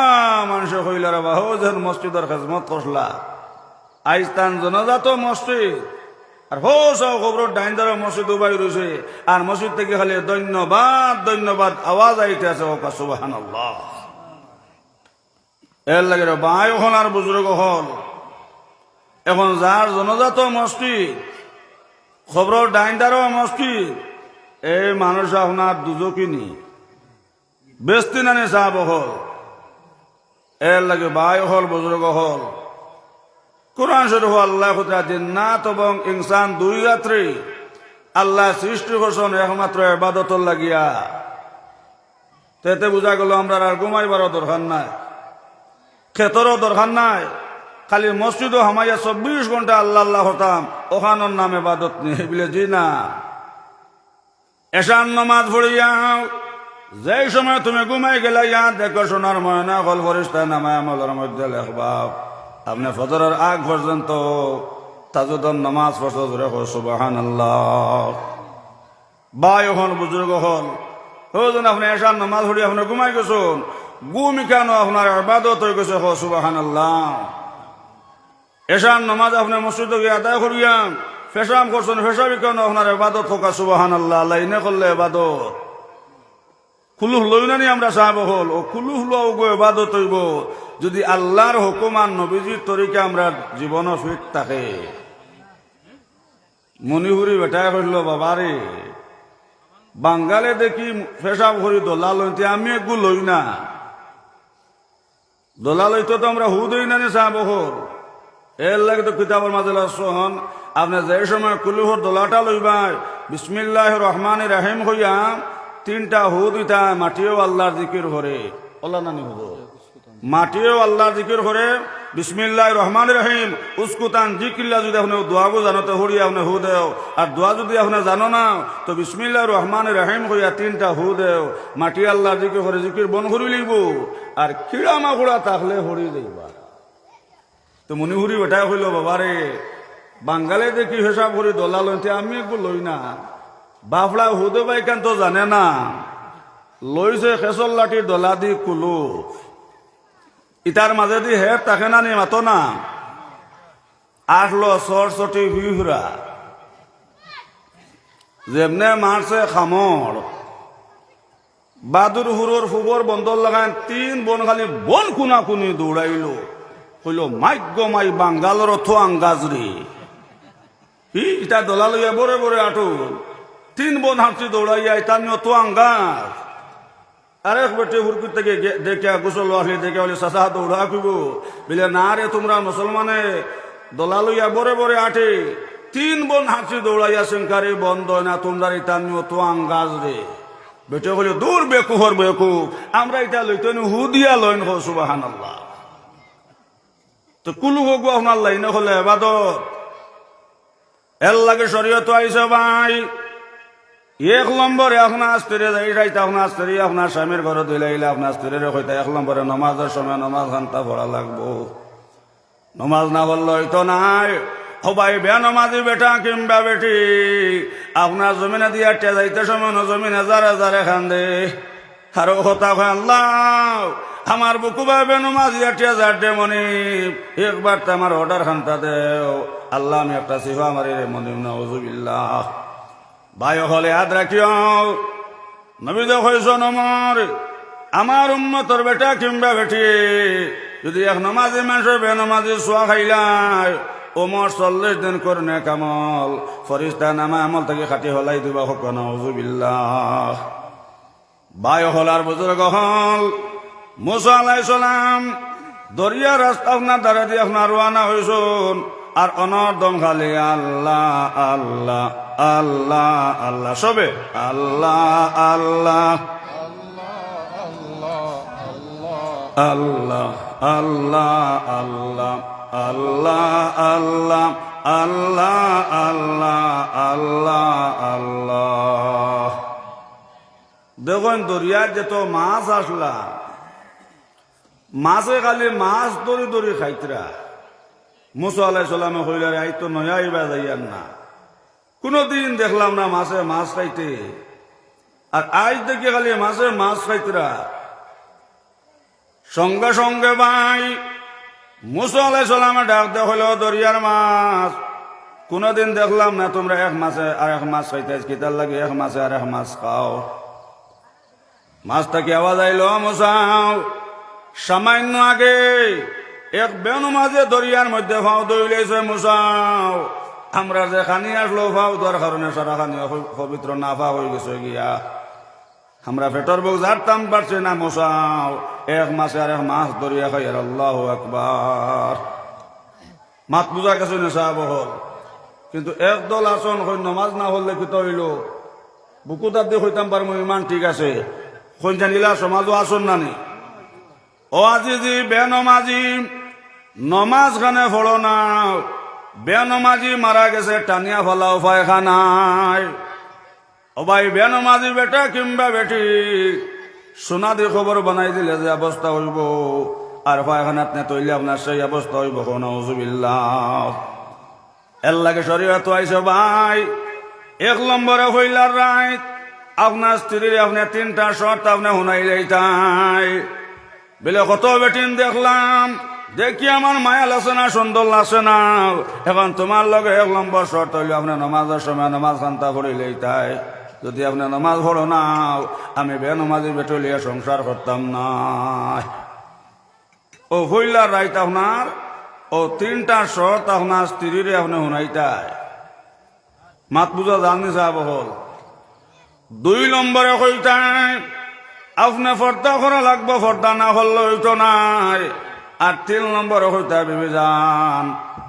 মানুষ কইলার বাহু যেন মসজিদের খেজমত করলা আইস্তান জনজাত মসজিদ আর হোসাও খবর ডাইন দ্বারা মসজিদ উবাই রয়েছে আর মসজিদ থেকে খালি ধন্যবাদ ধন্যবাদ আওয়াজ আইতে আছে। ওকা সুবহানাল্লাহ। এর লাগে ভাই হল আর বুজুর্গ হল এখন যার জনজাত মসজিদ খবর ডাইন দ্বারা মসজিদ এই মানুষ আপনার দুজকিনি বেস্তি নানি সাহাব হল। এর লাগে ভাই হল বুজুর্গ হল কোরআন শরীফ আল্লাহ জিন্নাত এবং ইনসান দুই রাত্রি আল্লাহ সৃষ্টি করছেন একমাত্র ইবাদতর লাগিয়া। তেতে বোঝা গেল আমরা আর ঘুমাইবারও দরকার নাই খেতরও দরকার নাই খালি মসজিদও হামাইয়া 24 ঘন্টা আল্লাহ আল্লাহ হতাম ওখানোর নাম ইবাদত নেই বলে জি না। এশান নামাজ পড়িয়া যেই সময় তুমি ঘুমাই গেলা ইয়া দেখো সোনার ময়না হল ফরিস্তা নামায় আমলের মধ্যে লেখবা আপনি ফজরের আগ পর্যন্ত তাজুদন নামাজ পড়তে রেখো। সুবহানাল্লাহ। ভাই হন বুজুর্গ হল ওজন আপনি এশার নামাজ পড়ি আপনি ঘুমাই গেছেন ঘুমি কেন আপনার ইবাদত হয়ে গেছে। সুবহানাল্লাহ। এশার নামাজ আপনি মসজিদে গিয়ে আদায় করিয়া পেশাব করছেন পেশাবি কেন আপনার ইবাদত হোক। সুবহানাল্লাহ। লাইনে করলে ইবাদত খুলুহ লই না নি আমরা সাহাব হল ও খুলুহ লও গো ইবাদত হইব যদি আল্লাহর হুকুম আর নবীজির তরিকা আমরা জীবন ফিট থাকে। মণিপুরি বেটায় কইল বাবারে বাঙ্গালে দেখি পেশাব করি দোলা লইতে আমি একগু লই না দোলা লইতে তো আমরা হু দই না নি সাহাব হল। এর লাগে তো কিতাবের মাঝে লসন আপনি যে সময় কুলুহর দোলাটা লইবাই বিসমিল্লাহির রহমানির রহিম হইয়া 3টা হু দিতা মাটিও আল্লাহর জিকির করে ওলা নানি হুজুর মাটিও আল্লাহর জিকির করে বিসমিল্লাহির রহমানির রহিম উস্কুতান জিকিল্লা যদি আপনি দোয়াগো জানো তো হরি আপনি হু দেও আর দোয়া যদি আপনি জানো না তো বিসমিল্লাহির রহমানির রহিম হইয়া 3টা হু দেও মাটি আল্লাহর জিকির করে জিকির বন করি লিখব আর কিড়া মাকুড়া থাকলে হরি দেবা। তো মণিপুরি বেটায় হইল বাবারে বাঙ্গালে দেখি হিসাব করি দোলা লইতে আমি একটু লই না বাফড়া হুদে বাইকান তো জানে না লইছে খেসল লাঠির দোলা দি কুলু ইটার মাঝে দি হের তাকে না নি মাতো না আসলো সরসটি হুইহুরা যেমনে মারছে খামর বাদুর হুরোর ফুবর বন্দর লাগান 3 বন খালি বন কুনা কুনি দৌড়াইল হইল মাইগ্য মাই বাঙ্গালোর থোয়াঙ্গাজ রে ইটা দোলা লইয়া বরে বরে আটুন 3 বোন হাঁটছি দৌড়াইয়া ইতানিও থোয়াঙ্গাজ আরেক বেটে হুরকুর থেকে দেখে গোসল আসলে দেখে বলে চাচা দৌড়া খুব বলে না রে তোমরা মুসলমানে দোলা লইয়া বরে বরে আটে 3 বোন হাঁটছি দৌড়াইয়া সেঙ্কারে বন্ধ হয় না তোমরা ইতানিও থোয়াঙ্গাজ রে বেটে বলে দূর বেকুহর বেকুব আমরা এটা লইতেন হুদিয়া লইন হো সুবহানাল্লাহ তো কুলু হোক আপনার লাইনে হলে এবাদত এর লাগে শরীয়ত আইসে ভাই 1 নম্বরে আপনার স্ত্রী যাইতে আপনার স্ত্রী আপনার স্বামীর ঘরে দিলাইলে আপনার স্ত্রীর হইতে 1 নম্বরে নমাজের সময় নমাজ ঘন্টা পড়া লাগবো নমাজ না বললে হইতো নাই সবাই বে নমাজি বেটা কিংবা বেটি আপনার জমিনে দিয়া যাইতে সময় জমিনে যারে যারে খান্দে আরো কথা আল্লাহ আমার বুকু ভাবে নমাজি যার দে মনি একবার তো আমার অর্ডার খান্তা দেও আল্লাহ আমি একটা সিফা মারি রে মনি নাউজুবিল্লাহ ভাই হলে হাত রাখিও নবী দেখছ নমর আমার উম্মতর বেটা কিংবা বেটি যদি এক নমাজি মানুষের বে নমাজি সোয়া খাইলাই ওমর 40 দিন করনে কামল ফরিস্তা নামা আমল থেকে খাটি হলাই দিবা হোক নাউজুবিল্লাহ ভাই হলার বুজুর্গ হল মুসা আলাইহিস সালাম দরিয়া রাস্তা আপনার দ্বারা দিয়ে আপনার রওনা হইছুন আর অনর্দম খালি আল্লাহ আল্লাহ আল্লাহ আল্লাহ সবে আল্লাহ আল্লাহ আল্লাহ আল্লাহ আল্লাহ আল্লাহ আল্লাহ আল্লাহ আল্লাহ আল্লাহ আল্লাহ দেখুন দরিয়ার যেত মাছ আসলা মাছে খালি মাছ দরি দরি খাইতরা মুসা আলাইহিস সালামে কইলারে আই তো নয়াইবা যাইয়ান না কোনদিন দেখলাম না মাছে মাছ খাইতে আর আজ দেখি খালি মাছে মাছ খাইতরা সঙ্গে সঙ্গে ভাই মুসা আলাইহিস সালামে ডাক দেয়া হলো দরিয়ার মাছ কোনদিন দেখলাম না তোমরা এক মাছে আর এক মাছ খাইতে কিতার লাগে এক মাছে আর এক মাছ খাও মাছটা কি আওয়াজ আইলো মুসাও সামান্য আগে এক বেনমাজে দরিয়ার মধ্যে ফাও দইলেছে মুসাও আমরা যে খানি আসলো ফাও দেওয়ার কারণে সারা খানি পবিত্র না ফা হয়ে গেছে গিয়া আমরা পেটর বুক জারতাম পারছি না মুসাও এক মাসে আর এক মাছ দরিয়া খাই আর আল্লাহু আকবার মাত বুঝা গেছে না সাহাব হল কিন্তু একদল আসন হই নমাজ না হলে কি হইল বুকুদার দিয়ে হইতাম পারবো ইমান ঠিক আছে কোন জানিলা সমাজও আসন নানি ও আজি বেনমাজি নমাজ খানে ফলো না বেনমাজি মারা গেছে টানিয়া ফলাও পায়খানায় ও ভাই বেনমাজি বেটা কিংবা বেটি সোনা দিয়ে খবর বানাই দিলে যে অবস্থা হইব আর পায়খানাত নে তৈলে আপনার সেই অবস্থা হইব নাউজুবিল্লাহ এর লাগে শরীয়ত আইছে ভাই 1 নম্বরে হইলার রাইত আপনার স্ত্রীর আপনি 3টা শর্ত আপনি শুনাই যাইতাই বলে কত বেটিন দেখলাম দেখি আমার মায়া লাগছে না সুন্দর লাগছে না এখন তোমার লগে 1 নম্বর শর্ত হইলে আপনি নমাজের সময় নমাজ খান্তা পড়ে লইতাই যদি আপনি নমাজ পড়ো না আমি বেনমাজি বেটলিয়া সংসার করতাম না ও হইলার রাইত আপনার ও 3টা শর্ত আপনার স্ত্রীর আপনি শুনাইতাই মাত বুঝা জানি সাহেব হল 2 নম্বরে কইতাই আপনি ফর্দা করা লাগবো ফর্দা না করলে হইতো নাই আর 3 নম্বরে হইতে বিবি যান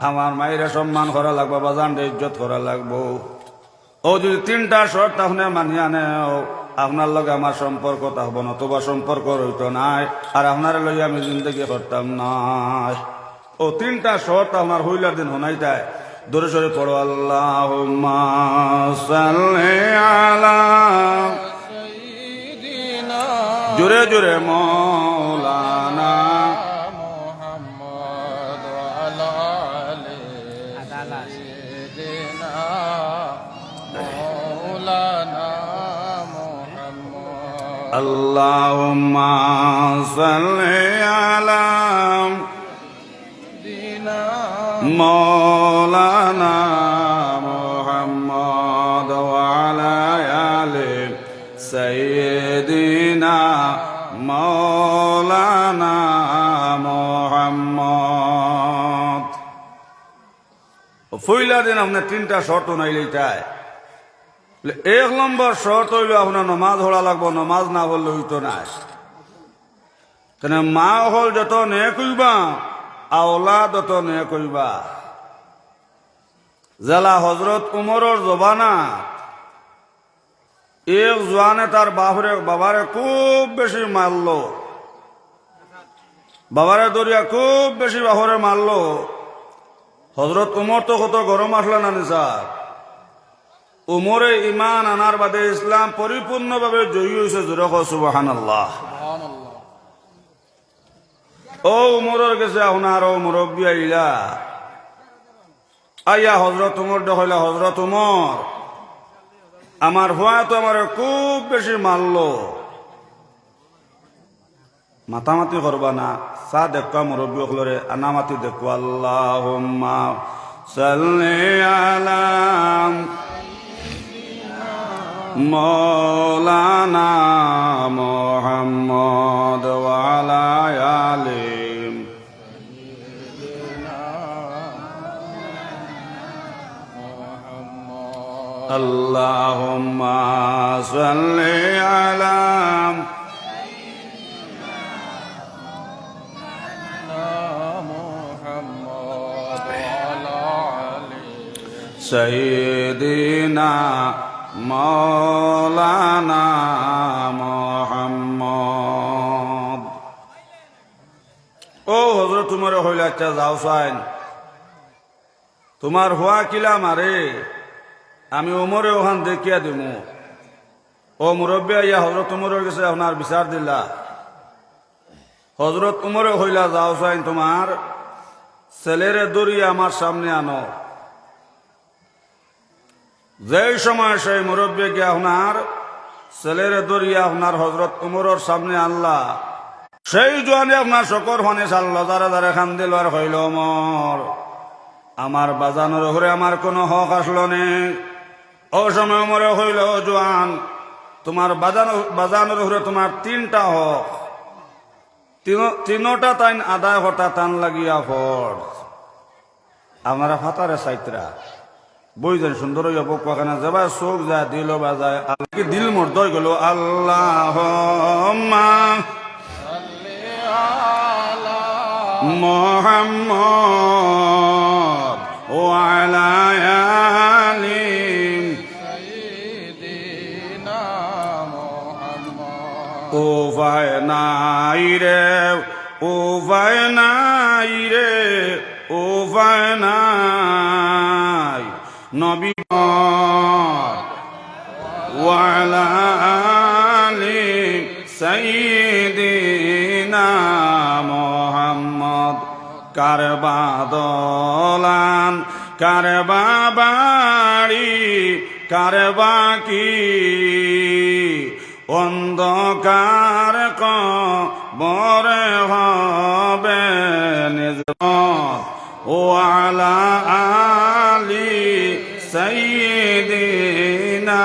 আমার মায়ের সম্মান করা লাগবো বাজান ইজ্জত করা লাগবো ও যদি 3টা শর্ত আপনি মানিয়া নেও আপনার লগে আমার সম্পর্ক থাকবো না তোবা সম্পর্ক হইতো নাই আর আপনার লগে আমি জিন্দগি করতাম নাই ও 3টা শর্ত আপনার হইলার দিন হনাইতাই দূরে সরে পড়ো আল্লাহুম্মা সাল্লি আলা জোরে জোরে মৌলানা মুহাম্মদ ওয়া আলা সাইয়্যিদিনা মৌলানা মুহাম্মদ আল্লাহুম্মা সাল্লি আলা দিনা মৌলানা মুহাম্মদ ওয়া আলা আলি সাইয়্যিদিনা মৌলানা মুহাম্মদ পয়লা দিন আপনার 3টা শর্ত নাইলেই তাই 1 নম্বর শর্ত হইল আপনার নমাজ হওয়া লাগবো, নমাজ না হলে হইতো না। কেন মা হল যত নে কইবা আওলা তত নে কইবা। জেলা হজরত উমরের জবানা এক জোয়ানে তার বাবারে খুব বেশি মারল, বাবারে দরিয়া খুব বেশি বাহরে মারল। হজরত উমর তো কত গরম আসলা না নিসার, উমরে ইমান আনার বাদে ইসলাম পরিপূর্ণভাবে জয়ী হয়েছে। জোরে কও সুবহানাল্লাহ। ও উমরের কাছে আপনার ও মুরব্বী আইলা আইয়া হজরত উমর দেখাইলা, হজরত উমর আমার হুয়া তো আমার খুব বেশি মারল। মাতামাতি করবা না, চা দেখবা মুরব্বী সকলরে আনামাতি দেখো। আল্লাহুম্মা সাল্লি আলা মৌলানা মুহাম্মদ ওয়া আলা আলি আল্লাহুম্মা সাল্লি আলা সাইয়্যিদিনা মাওলানা মুহাম্মদ। ও হযরত উমর হইল, আচ্ছা যাও সাইন, তোমার হুয়া কিলা মারে আমি উমরে ওখান দেখিয়া দিমু। ও মুরব্বী আইয়া হজরত উমরের কাছে আপনার বিচার দিলা। হজরত উমরে হইলা, যাও সাইন তোমার ছেলেরে দরিয়া আমার সামনে আনো। যেই সময় সেই মুরব্বী গিয়ে আপনার ছেলেরে দরিয়া আপনার হজরত উমরের সামনে আনলা, সেই জোয়ানে আপনার শকর ফানে চাল্লা যারা যারা খান দিল আর হইল, উমর আমার বাজানোর ঘরে আমার কোনো হক আসলো নে। ও সময় উমরে হইল, জোয়ান তোমার বাজানোর ঘরে তোমার 3টা হক, তিনোটা তাইন আদায় হতা টান লাগিয়া ফর। আপনারা ফাতারে সাইতরা বই যান সুন্দর হইয়া পকানা যাবা চোখ যায় দিল বাজায় আল্লাহ দিল মোর দই গেল। আল্লাহুম্মা সাল্লি আলা মুহাম্মদ ওয়া আলা আলি সাইয়্যিদিনা মুহাম্মদ। ও ভাই নাই রে, ও ভাই নাই রে, ও ভাই নাই নবী ওয়া আলা আলি সাইয়্যিদিনা মুহাম্মদ। কারবা দলান কারবা বাড়ি কারবা কি অন্ধকার কবরে হবে নিজাত। ও আলা আলি সাইয়্যিদিনা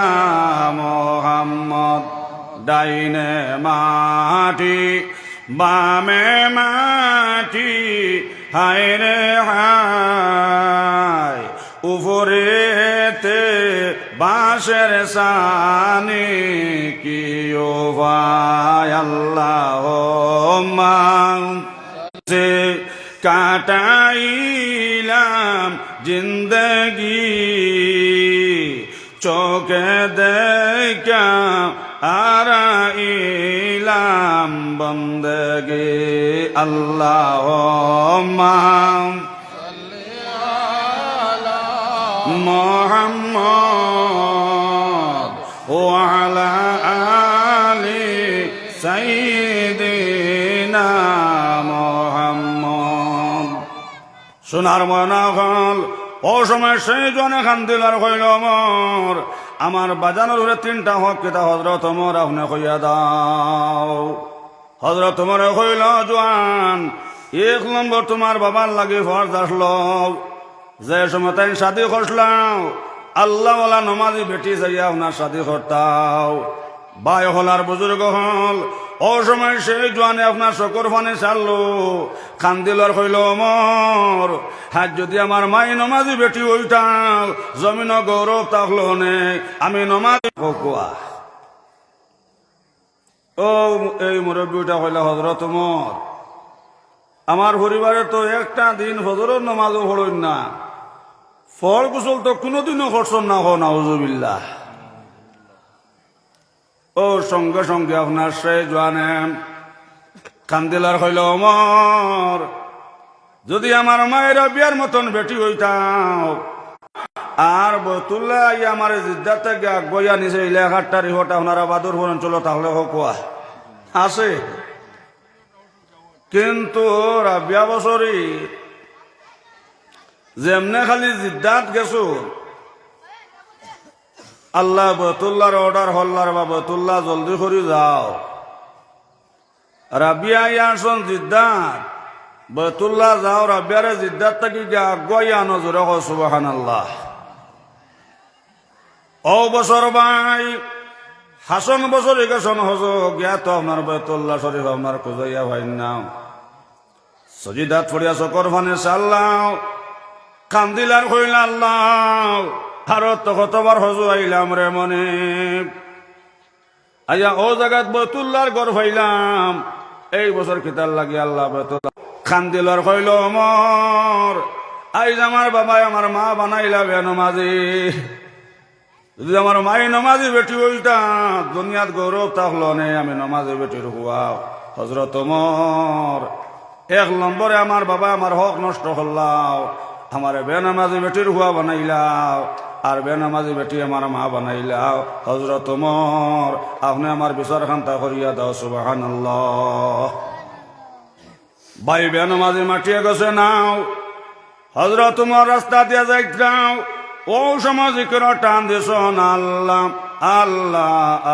মুহাম্মদ। ডাইনে মাটি বামে মাটি হায় রে হায়, উপরেতে বাঁশের সানি কি ও ভাই। আল্লাহুম্মা সে কাটাইলাম জিন্দগি চোখে দেখা আরাইলাম বন্দগি। আল্লাহুম্মা সাল্লি আলা মুহাম্মদ ওয়া আলা আলি সাইয়্যিদিনা মুহাম্মদ। সোনার ময়না হল ও সময় সেই জনে খান দিলার হইল, মোর আমার বাজানোর ঘরে 3টা হক কেতা হজরত ওমর আপনি কইয়া দাও। হজরত ওমর কইল, জোয়ান 1 নম্বর তোমার বাবার লাগে ফরজ আসলো, যে সময় তাই শাদি করলাম আল্লাহওয়ালা নমাজি বেটি যাইয়া আপনার শাদি করতাও। ভাই হল আর বুজুর্গ হল ও সময় সেই জোয়ানে আপনার শকর ফানে ছাড়লো কান্দিলর হইল মর হাত যদি আমার মাই নমাজি বেটি ওইটাও জমিন গৌরব থাকলো নে আমি নমাজি কোয়া ও এই মুরব্বীটা হইল হজরত মর আমার পরিবারে তো একটা দিন ফজরের নমাজও পড়ই না ফল কুশল তো কোনোদিনও খরচন না হো নাউজুবিল্লাহ ও সঙ্গে সঙ্গে আপনার সে জোয়ানে কান্দিলার হইল অমর যদি আমার মায়ের বিয়ার মতন বেটি হইতাম আর বতুল্লাহ আমার জিদ্দার থেকে আগুয়া নিছে ইলাকারটা রিহটা আপনারা বাদুর অঞ্চল তাহলে হোকুয়া আছে কিন্তু রাবিয়া বছরই যেমনে খালি জিদ্দাত গেছো আল্লাহ বতুল্লার অর্ডার হল্লার বা বতুল্লাহ জলদি করে যাও রাবিয়া ইয়ারসন জিদ্দাত বতুল্লাহ যাও রাবিয়ারে জিদ্দাত থাকি আগুয়াই আনো জোরে কো সুবহানাল্লাহ ও বছর ভাই হাসন বছর গেছন হজ গিয়া তো আপনার বতুল্লাহ শরীফ আপনার খুঁজাইয়া ভাই নাও সজিদাত ফরিয়া চকর ফানে চাল্লাও কান্দিলার কইল আল্লাহ আরো তো কতবার হজু আইলাম রে মনে আইয়া ও জায়গাত বতুল্লার ঘর হইলাম এই বছর কিতার লাগি আল্লাহ বতুল্লাহ কান্দিলার কইল মর আইজ আমার বাবাই আমার মা বানাইলা বে নমাজি যদি আমার মাই নমাজি বেটি হইতাম দুনিয়াত গৌরব থাকলো নে আমি নমাজি বেটির হুয়াও হজরত মর এক নম্বরে আমার বাবা আমার হক নষ্ট করলাও আমার বেনামাজি বেটির হুয়া বানাইলাও আর বেনামাজি বেটি আমার মা বানাইলাও হজরত মর আপনি আমার বিচার খান্তা করিয়া দাও সুবহানাল্লাহ ভাই বেনামাজি মাটিয়ে গেছে নাও হজরত মর রাস্তা দিয়ে যাইতাও ও সামাজিকের টান দিস আল্লাহ আল্লাহ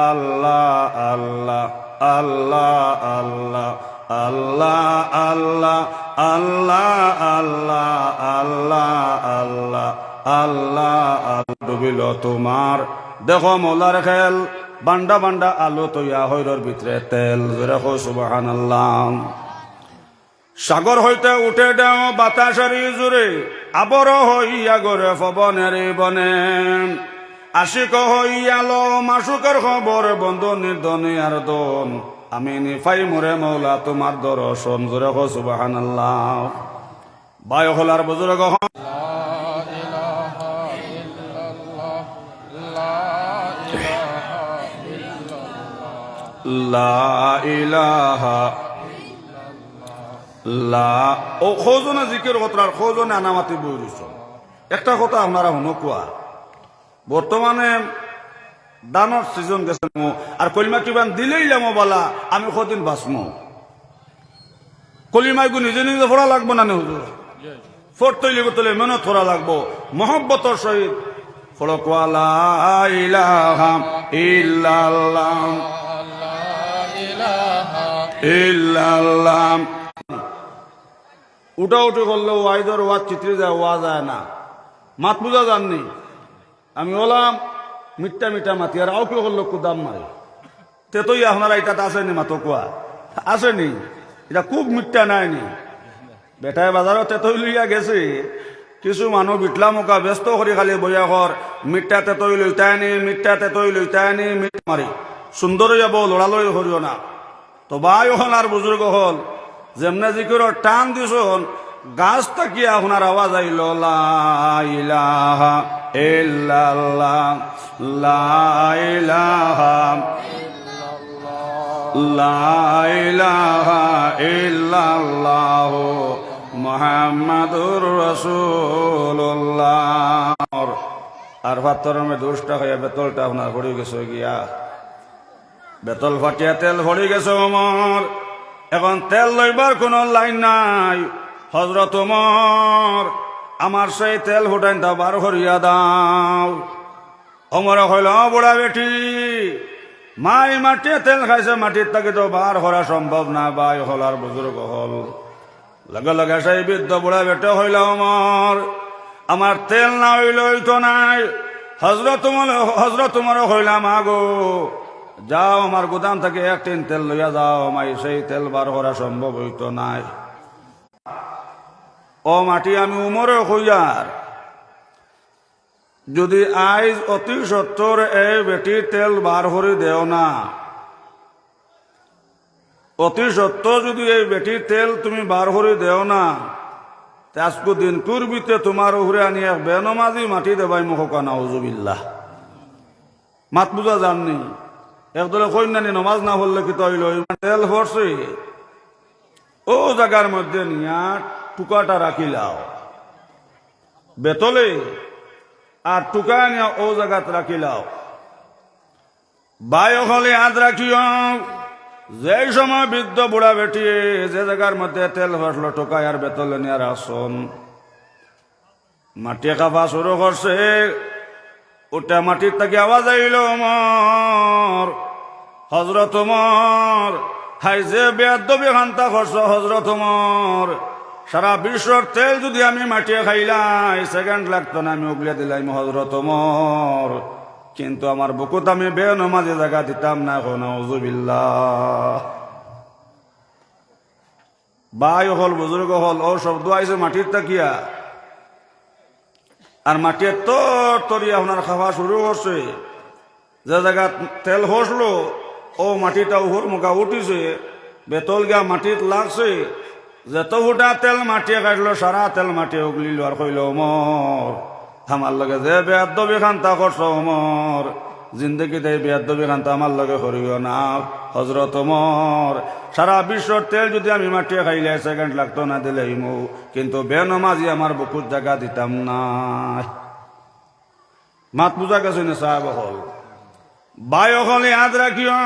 আল্লাহ আল্লাহ আল্লাহ আল্লাহ আল্লাহ আল্লাহ আল্লাহ আল্লাহ আল্লাহ আল্লাহ ডুবিল তোমার দেখো মোলার খেল বান্ডা বান্ডা আলো তৈয়া হইরর ভিতরে তেল দেখো সুবহানাল্লাহ সাগর হইতে উঠে দেও বাতাসারি জুড়ে আবর হইয়া গরে পবনের বনে আশিক হইয়ালো মাসুকের খবর বন্ধু নির্দনে আর দন আমি নিফাই মোরে মৌলা তোমার দর্শন জোরে হো সুবহানাল্লাহ বায় হলার বুজুর্গ লা ইলাহা ও খোঁজনে জিকির কথার খোঁজনে আনামাতি বই দিছ একটা কথা আপনারা শুনো কোয়া বর্তমানে দানর সিজন গেছে আর কলিমা কিবান দিলেই লামো বলা আমি কদিন বাঁচমো কলিমাইগু নিজে নিজে ফোড়া লাগবো না হুজুর ফোর তৈলি তোলে মেহনত করা লাগবো মহব্বতর সহিত ফোড় কোয়া লা ইলাহা ইল্লাল্লাহ ইল্লাল্লাহ উঠা উঠে করলেও ওয়াইদর ওয়াজ চিত্রে যায় ওয়া যায় না মাত বুঝা যাননি আমি বললাম মিঠা মিঠা মাতি আর আও কেউ করলো দাম মারে তেতই আপনারা এটা আসেনি মাতো কোয়া আসেনি এটা খুব মিঠা নাইনি বেটায় বাজারও তেতই লইয়া গেছে কিছু মানুষ বিটলা মুখা ব্যস্ত করি খালি বইয়া ঘর মিঠা তেতই লইতায়নি মিঠা তেতই লইতায়নি মিঠ মারি সুন্দর যাব লড়ালড়ি করিও না তো ভাই হল আর বুজুর্গ হল যেমনে জিকির টান দিছন গাছ থাকি আপনার আওয়াজ আইল লা ইলাহা ইল্লাল্লাহ লা ইলাহা লা ইলাহা ইল্লাল্লাহ মুহাম্মাদুর রাসূলুল্লাহ আর ভাতর মে দুষ্টা হইয়া বেতলটা আপনার পড়ে গেছে গিয়া বেতল ফাটিয়া তেল ভরি গেছে আমার এখন তেল লইবার কোনো লাইন নাই হজরত ওমর আমার সেই তেল ফুটাইন তা বার করিয়া দাও অমর হইল বুড়া বেটি মাই মাটিয়ে তেল খাইছে মাটির তাকে তো বার করা সম্ভব না বাই হল আর বুজুর্গ হল লগে লগে সেই বৃদ্ধ বুড়া বেটে হইল অমর আমার তেল না হইল তো নাই হজরত তোমার হইলাম আগো যাও আমার গুদাম থেকে এক টিন তেল লইয়া যাও, মাই সেই তেল বার করা সম্ভব হইত নাই। ও মাটি আমি উমরে হইয়ার, যদি আইজ অতি সত্তর এই বেটির তেল বার করে দেও না, অতি সত্তর যদি এই বেটির তেল তুমি বার করে দেও না, আজকু দিন কুরবিতে তোমার উহরে আনি এক বেনমাজি মাটি দেবাই মুখকা নাউজুবিল্লাহ। মাত বুঝা জাননি একদলে কন্যানি নমাজ না হলে কি তৈল তেল ভরছে ও জায়গার মধ্যে নিয়া টুকাটা রাখিলাও বেতলে, আর টুকা নিয়া ও জায়গাত রাখিলাও। বায়ু হলে হাত রাখিও, যে সময় বৃদ্ধ বুড়া বেটিয়ে যে জায়গার মধ্যে তেল ভরলো টোকায় আর বেতলে নিয়ে আসন মাটি খাফা শুরু করছে, ওটা মাটির থেকে আওয়াজ আইল মর হজরত মর, হাই যে বেয়াদবি খান্তা করছ হজরত মর, সারা বিশ্বর তেল যদি আমি মাটিয়ে খাইলাই সেকেন্ড লাগতো না, আমি উগলিয়ে দিলাম হজরত মর, কিন্তু আমার বুকুত আমি বেনমাজি জায়গা দিতাম না। এখন নাউজুবিল্লাহ। বাই হল বুজুর্গ হল ও শব্দ আইছে মাটির তাকিয়া, আর মাটির তোর তরিয়া আপনার খাওয়া শুরু করছে, যে জায়গা তেল হসলো ও মাটিটা উহর মুখা উঠিছে, বেতল গিয়া মাটিত লাগছে, যত ফুটা তেল মাটিয়ে কাটলো সারা তেল মাটিয়ে উগলিল আর কইল মর, আমার লগে যে বেয়াদবি খান্তা করছ মর, জিন্দগিতে বেয়াদবি খান্তা আমার লগে করিও না হজরত মর, সারা বিশ্বর তেল যদি আমি মাটিয়ে খাইলে সেকেন্ড লাগতো না দিলে মো, কিন্তু বেনমাজি আমার বুকুর জায়গা দিতাম না। মাত বুঝা গেছে না সাহেব হল বায়ু হলে হাত রাখিও,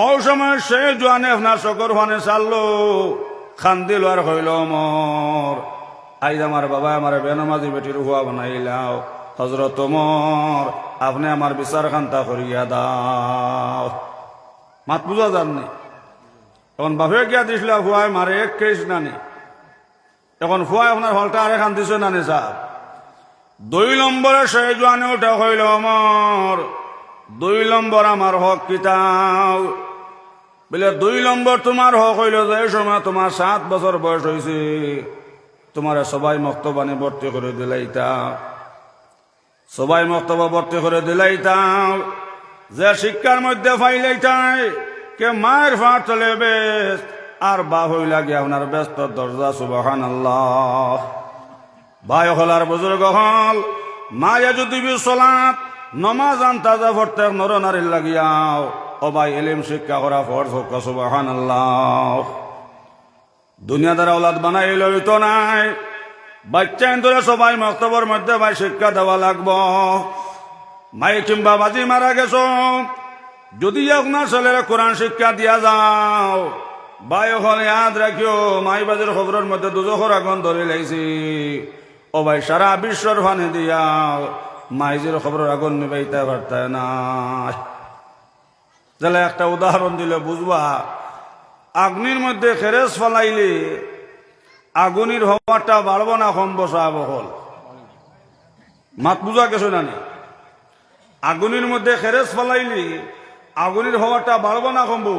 ও সময় সে জোয়ানে আপনার শকর ফানে চাললো খান্দিল আর হইল মর, আইজ আমার বাবা আমার বেনমাজি বেটির হুয়া বানাইলাও হজরত মর, আপনি আমার বিচার খান্তা করিয়া দাও। মাত বুঝা যাননি এখন বাপে গিয়া দিছিল হুয়ায় মারে এক কেস নানি, এখন হুয়ায় আপনার হলটা আরে খান দিছে নানি সাহ। 2 নম্বরে সে জোয়ানে ওটা হইল মর, 2 নম্বর আমার হক কিতাও বলে 2 নম্বর তোমার হক হইল যে সময় তোমার 7 বছর বয়স হয়েছে, তোমার সবাই মক্তবানে ভর্তি করে দিলাইতা, সবাই মক্তবা ভর্তি করে দিলাইতাম, যে শিক্ষার মধ্যে ফাইলাইতাই কে মায়ের ফাঁট চলে বেশ, আর বা হইলা গিয়া আপনার ব্যস্ত দরজা সুবহানাল্লাহ। ভাই হল আর বুজুর্গ হল মায়া যদি বিশ্বলাত নমাজ আনতাজা ভরতে নর নারীর লাগিয়াও, ও ভাই এলিম শিক্ষা করা ফরজ হোক সুবহানাল্লাহ। দুনিয়াদার আওলাদ বানাই লইতো নাই, বাচ্চা ধরে সবাই মক্তবর মধ্যে ভাই শিক্ষা দেওয়া লাগবো। মাই কিংবা বাজি মারা গেছ, যদি আপনার ছেলেরা কোরআন শিক্ষা দিয়া যাও, ভাই হলে ইয়াদ রাখিও মাই বাজির খবরের মধ্যে দুজখর আগুন ধরে লাইছি, ও ভাই সারা বিশ্বর ফানে দিয়া মাইজির খবরের আগুন নিবাইতে পারতে না। তাহলে একটা উদাহরণ দিলে বুঝবা, আগুনের মধ্যে খেরেস ফলাইলে আগুনের হওয়াটা বাড়বো না কমবো সাহেব হল? মাত বুঝা গেছে না? আগুনের মধ্যে খেরেস ফলাইলে আগুনের হওয়াটা বাড়বো না কমবো?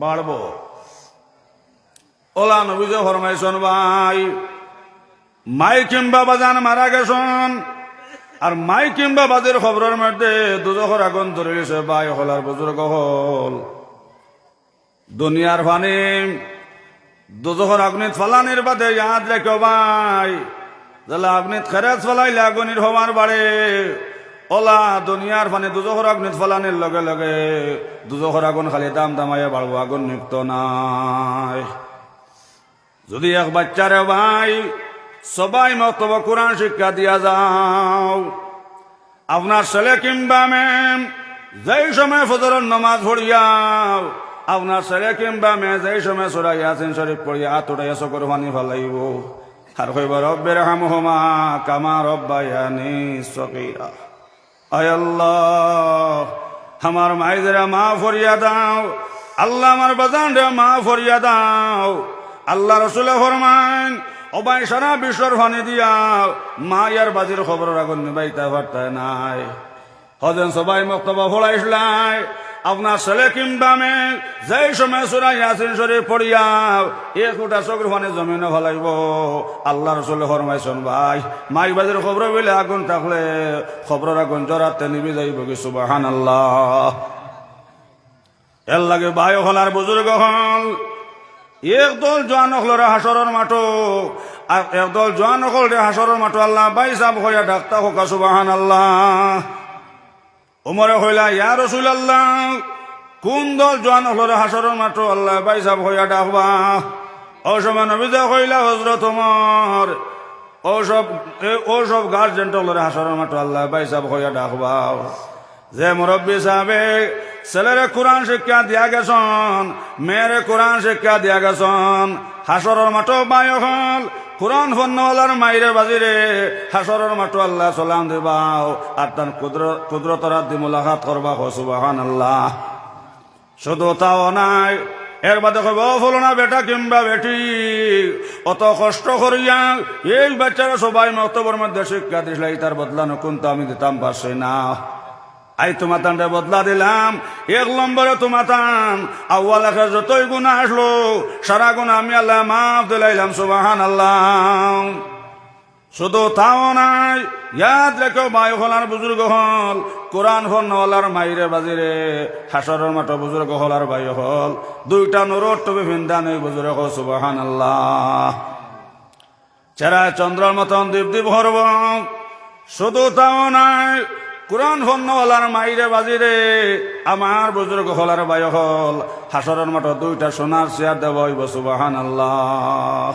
বাড়বো। ওলা নবীজে ফরমাইছন ভাই মাই কিংবা বাজান মারা গেছন, আর মাই কিংবা বাজের খবরের মধ্যে দুজখর আগুন ধরে গেছে, ভাই হল আর বুজুর্গ হল দুনিয়ার ফানি দুজখর আগুনিত ফালানির বাদে ইয়াদ রেখো ভাই, তাহলে আগুনিত খেরেজ ফলাইলে আগুনির হওয়ার বাড়ে, ওলা দুনিয়ার ফানি দুজখর আগুনিত ফালানির লগে লগে দুজখর আগুন খালি দাম দামাইয়া বাড়বো, আগুন নিপ্ত নাই। যদি এক বাচ্চারে ভাই সবাই মতব কোরআন শিক্ষা দিয়া যাও, আপনার ছেলে কিংবা মেম যেই সময় ফজরের নামাজ পড়িয়াও, আপনার ছেলে কিংবা মেয়ে যেই সময় সূরা ইয়াসিন শরীফ পড়িয়া আতড়াইয়া চকুর পানি ফেলাইব, আর কইব রব্বির হামহুমা কামা রব্বায়ানি সগীরা। আয় আল্লাহ আমার মাইজরা মাফ করিয়া দাও, আল্লাহ আমার বাজানরে মাফ করিয়া দাও। আল্লাহ রাসূল ফরমান ও ভাই সারা বিশ্বর ফানি দিয়া মায়ার বাজির খবর আগুন নিবাইতে পারতে নাই, হজেন সবাই মক্তবা ফলাইসলাই আপনার ছেলে কিংবা মেয়ে যেই সময় সূরা ইয়াসিন শরীফ পড়িয়া এক ফুটা চোখের পানি জমিনে ফলাইব আল্লাহ রসুল ফরমাইছেন ভাই মাই বাজার খবর বলে আগুন থাকলে খবরের আগুন জরাতে নিবি যাইব কি সুবহানাল্লাহ। এর লাগে ভাই হলার বুজুর্গ হল একদল জোয়ান হলরে হাসরের মাঠো আর একদল জোয়ান হল হাসরের মাঠো আল্লাহ বাই সাহেব হইয়া ডাক্তা হোকা সুবহানাল্লাহ। উমরে হইলা ইয়া রাসূলুল্লাহ কোন দল জোয়ান হলরে হাসরের মাঠো আল্লাহ বাই সাহেব হইয়া ডাকবা। ও সময় নবীজা হইলা হযরত ওমর ও সব গার্জেন্ট হলরে হাসরের মাঠো আল্লাহ বাই সাহেব হইয়া ডাকবা। যে মুরব্বী সাহেবে ছেলেরে কোরআন শিক্ষা দিয়া গেছন মেয়েরে কোরআন শিক্ষা দিয়া গেছন হাসরের মাঠো বায় হল কোরআন ফন্নওয়ালার মাইরে বাজিরে হাসরের মাঠো আল্লাহ সালাম দিবাও আর তার কুদরতর দি মুলাকাত করবা সুবহানাল্লাহ। শুধু তাও নাই এর বাদে কইব ফলনা বেটা কিংবা বেটি অত কষ্ট করিয়া এই বাচ্চারা সবাই মক্তবের মধ্যে শিক্ষা দিলাই তার বদলানো কোনটা আমি দিতাম পারছি না। আই তোমাতানটা বদলা দিলাম 1 নম্বরে তোমাতান আউয়াল আখির যতই গুনাহ আসলো সারা গুনাহ আমি আল্লাহ মাফ দিলাইলাম সুবহানাল্লাহ। শুধু তাও নাই ইয়াদ রেখো ভাই হলার বুজুর্গ হল কোরআন ফন্নওয়ালার মাইরে বাজিরে হাসরের মাঠে বুজুর্গ হল আর ভাই হল দুইটা নুরর টুপি ভিন্দা নেই বুজুর্গ হল সুবহানাল্লাহ। চেহারা চন্দ্রের মতন দীপ দীপ হরব। শুধু তাও নাই কোরআন ফন্নওয়ালার মাইরে বাজিরে আমার বুজুর্গ হলার ভাই হল হাসরের মাঠে দুইটা সোনার চেয়ার দেব হইব সুবহানাল্লাহ।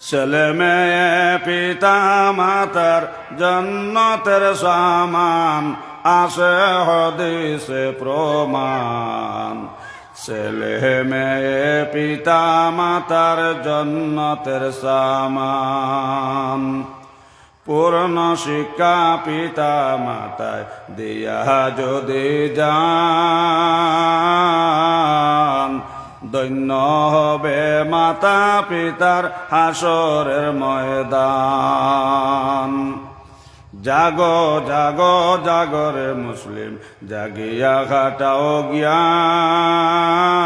ছেলে মেয়ে পিতা মাতার জান্নাতের সামান আছে হাদিসে প্রমাণ। ছেলে মেয়ে পিতা মাতার জান্নাতের সামান পূর্ণ শিক্ষা পিতা মাতায় দিয়া যদি যান দৈন্য হবে মাতা পিতার হাসরের ময়দান। জাগো জাগো জাগরে মুসলিম জাগিয়া খাটাও জ্ঞান।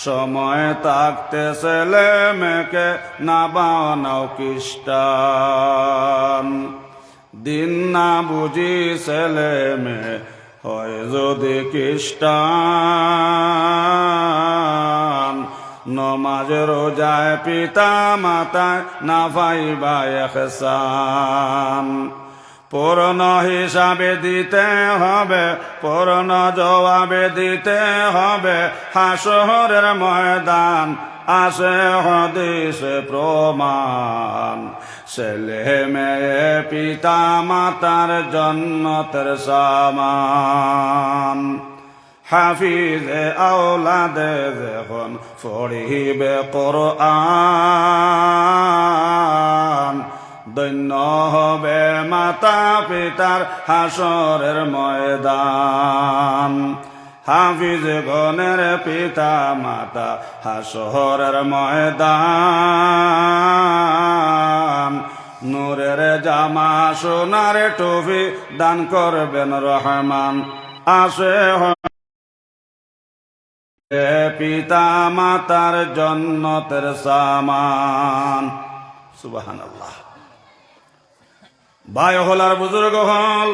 সময় থাকতে ছেলে মেয়েকে না বানাও খ্রিস্টান। দিন না বুঝি ছেলে মেয়ে হয় যদি খ্রিস্টান। নমাজ রোজায় পিতা মাতায় না পাইবা ইহসান। পূর্ণ হিসাবে দিতে হবে পূর্ণ জবাবে দিতে হবে হাসরের ময়দান আছে হাদিসে প্রমাণ। ছেলে মেয়ে পিতা মাতার জান্নাতের সামান। হাফিজে আওলাদে যখন পড়িবে কোরআন দৈন্য হবে মাতা পিতার হাসরের ময়দান। হাফিজ গণের পিতা মাতা হাসরের ময়দান। নূরের জামা সোনার টুপি দান করবেন রহমান আসে পিতা মাতার জান্নাতের সামান সুবহানাল্লাহ। ভাই হল আর বুজুর্গ হল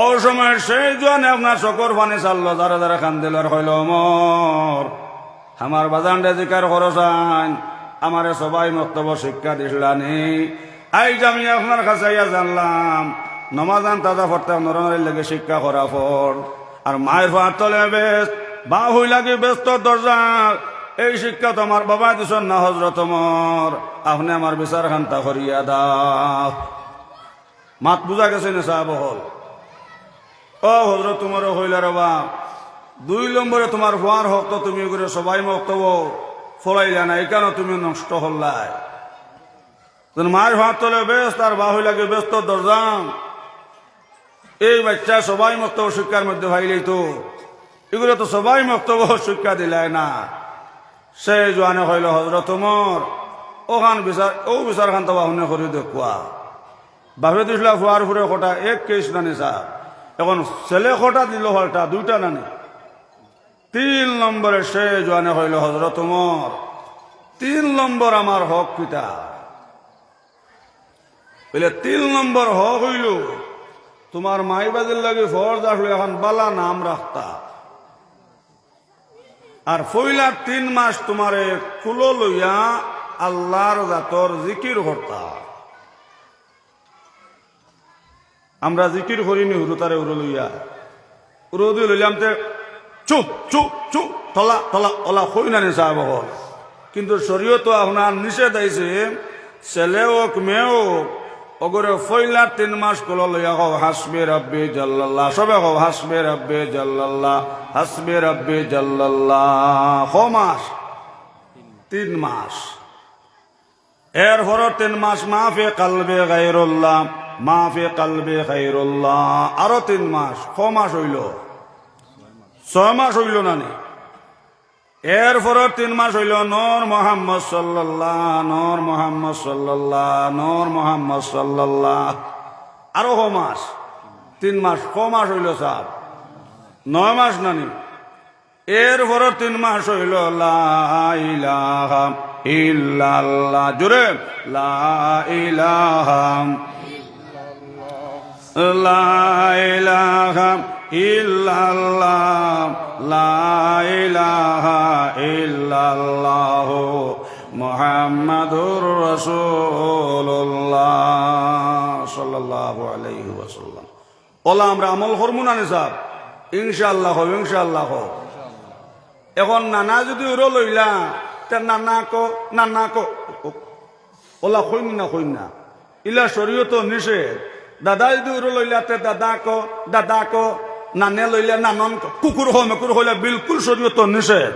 ও সময় সেই জোয়ানে আপনার চকর পানি চাললো যারা যারা খান দিলার হইল মোর আমার বাজানটা জিকার খরচান আমারে সবাই মক্তব্য শিক্ষা দিলানি। আই আমি আপনার কাছে জানলাম নমাজান তাজা ফরতে নরনারীর লেগে শিক্ষা করা ফর আর মায়ের ফাঁক তলে বেশ বা হই লাগে ব্যস্ত দরজা এই শিক্ষা তো আমার বাবা দিছন না হজরত মোর আপনি আমার বিচার খান্তা করিয়া দাও। মাত বুঝা গেছে না সাহেব হল ও হজরত তোমার হইলা রবা 2 নম্বরে তোমার ভুয়ার হক তো তুমি করে সবাই মক্তব্য ফলাইলা না এই কেন তুমি নষ্ট হল্লাই। মায়ের ভাত তলে বেশ তার বা হই লাগে ব্যস্ত দরজাম এই বাচ্চা সবাই মক্তব্য শিক্ষার মধ্যে ভাইলেই তো এগুলো তো সবাই মক্তব্য শিক্ষা দিলাই না। সেই জোয়ানে হইল হজরত তোমার ওখান বিচার ও বিচার খান তো বাহনে করি দেখুয়া বাপে দিছিল ফুয়ার ফুরে খোটা এক কেস নানি সাহেব এখন ছেলে খোটা দিল হলটা দুইটা নানি 3 নম্বরে সে জোয়ানে হইল হজরত উমর 3 নম্বর আমার হক পিতা বলে 3 নম্বর হক হইল তোমার মাইবাদের লাগে ফরজ আসলো এখন বালা নাম রাখতা আর ফইলার 3 মাস তোমারে কুলো লইয়া আল্লাহর জাতর জিকির করতা আমরা জিকির করিনি হুরুতারে উড়ো লইয়া উড়ো দিয়ে লইলাম তে চুপ চুপ চুপ তলা তলা ওলা হই না নি সাহেব হল কিন্তু শরীয়ত আপনার নিষেধ আইছে ছেলে হোক মেয়ে হোক ওগরে ফইলার 3 মাস কুলো লইয়া কও হাসবে রব্বি জাল্লাল্লাহ সবে কও হাসবে রব্বি জাল্লাল্লাহ হাসবে রব্বি জাল্লাল্লাহ মাস 3 মাস এর পর 3 মাস মাফে কালবে গায়রুল্লাহ মাফে কালবে গায়রুল্লাহ আরো 3 মাস মাস হইল 6 মাস হইল না নি এর পর 3 মাস হইল নূর মুহাম্মদ সাল্লাল্লাহ নূর মুহাম্মদ সাল্লাল্লাহ নূর মুহাম্মদ সাল্লাল্লাহ আরো মাস 3 মাস মাস হইল সাহেব 9 মাস না নি এর পর 3 মাস হইল লা ইলাহা ইল্লাল্লাহ জোরে লা ইলাহা লা ইলাহা ইল্লাল্লাহ লা ইলাহা ইল্লাল্লাহ মুহাম্মাদুর রাসূলুল্লাহ সাল্লাল্লাহু আলাইহি ওয়াসাল্লাম ওলা আমরা আমল করমু না সাহেব ইনশাআল্লাহ ইনশাআল্লাহ এখন নানা যদি উড়ো লইলা তে নানা কো ওলা কইন না ইলা শরীয়ত নিষেধ দাদা যদি উড়ো লইলা তে দাদা কো নানে লইলে নানন কুকুর মেকুর হইলে বিলকুল শরীয়ত নিষেধ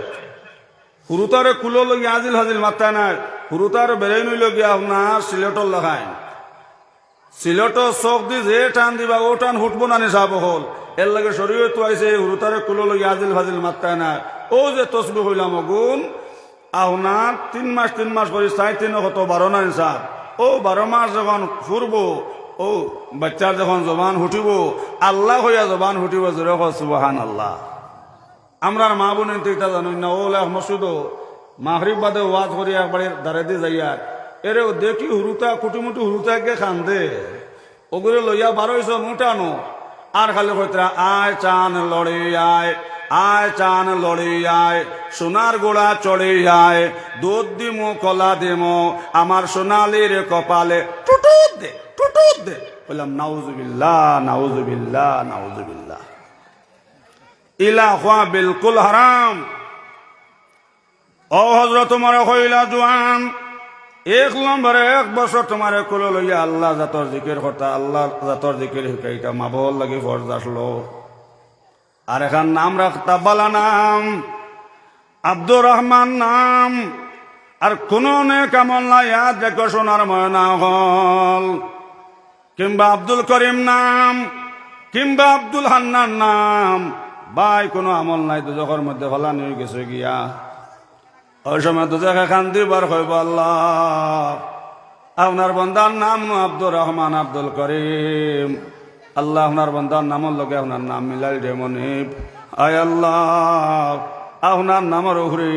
হুরুতারে কুলো লইয়া আজিল হাজিল মাত্রা নাই হুরুতার বেড়াই নইল গিয়া আপনার সিলেটর লাগাই সিলেটর চোখ দি যে টান দিবা ও টান হুটবো নানি যাব হল এর লাগে শরীয়ত আইছে হুরুতারে কুলো লইয়া আজিল হাজিল মাত্রা নাই ও যে তসবি হইলাম অগুন আপনার 3 মাস করে 3.5 নানি সাহ ও 12 মাস যখন ফুরবো ও বাচ্চার যখন জবান হুটিব আল্লাহ হইয়া জবান হুটিব জোরে সুবহানাল্লাহ আমরার মা বোন এটা জানুন না ওলা মসুদ মাহরিব বাদে ওয়াজ করি একবারে দাঁড়ে দিয়ে যাইয়া এরে দেখি হুরুতা কুটিমুটি হুরুতাকে খান্দে ওগুলো লইয়া 1200 মুটানো আর খালি কইতরা আয় চান লড়ে আয় চান লড়ে আয় সোনার গোড়া চড়ে আয় দুধ দিমো কলা দিমো আমার সোনালির কপালে টুটুত দে বললাম নাউজুবিল্লাহ নাউজুবিল্লাহ নাউজুবিল্লাহ ইলা হুয়া বিলকুল হারাম ও হযরত তোমার কইলা জওয়ান 1 নম্বরে 1 বছর তোমারে কোলে লইয়া আল্লাহ জাতর জিকির করতা আল্লাহ জাতর জিকির শিখাইতা মাবল লাগি ফরজ আসলো আর এখন নাম রাখতা বালা নাম আব্দুর রহমান নাম আর কোন নেক আমল না ইয়াদ রেখো সোনার ময়না হল কিংবা আব্দুল করিম নাম কিংবা আব্দুল হান্নান নাম ভাই কোনো আমল নাই দুজখের মধ্যে ফলানি হয়ে গেছে গিয়া ওই সময় দুজখে কান্দি বার হইব আল্লাহ আপনার বন্দার নাম আব্দুর রহমান আব্দুল করিম আল্লাহ আপনার বন্দার নামের লগে আপনার নাম মিলাই দে মনিব আয় আল্লাহ আপনার নামের উহরি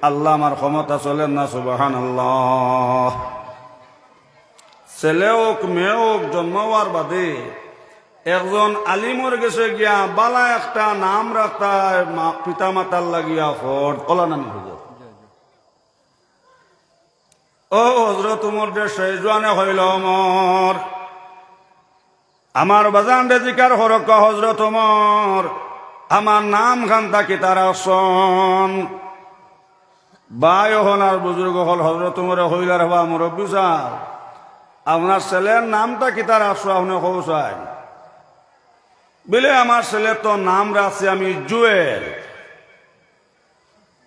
আল্লাহ আমার ক্ষমতা চলেন না সুবহানাল্লাহ ছেলে হোক মেয়ে হোক জন্ম হওয়ার বাদে একজন আলিমর গেছে গিয়া বালা একটা নাম রাখতা পিতা মাতার লাগিয়া ফর্দ ওলা নানি হুজুর ও হযরত উমর দেশে জোয়ানে হইল ওমর আমার বাজান রে জিকার হরক হযরত উমর আমার নাম খান্তা কি তার আসন বাই হনার বুজুর্গ হল হযরত উমর হইলার হওয়া মুরব্বী সাহেব আপনার ছেলের নামটা কি তার আসো আপনি কৌশাই বলে আমার ছেলে তো নাম রাখছে আমি জুয়েল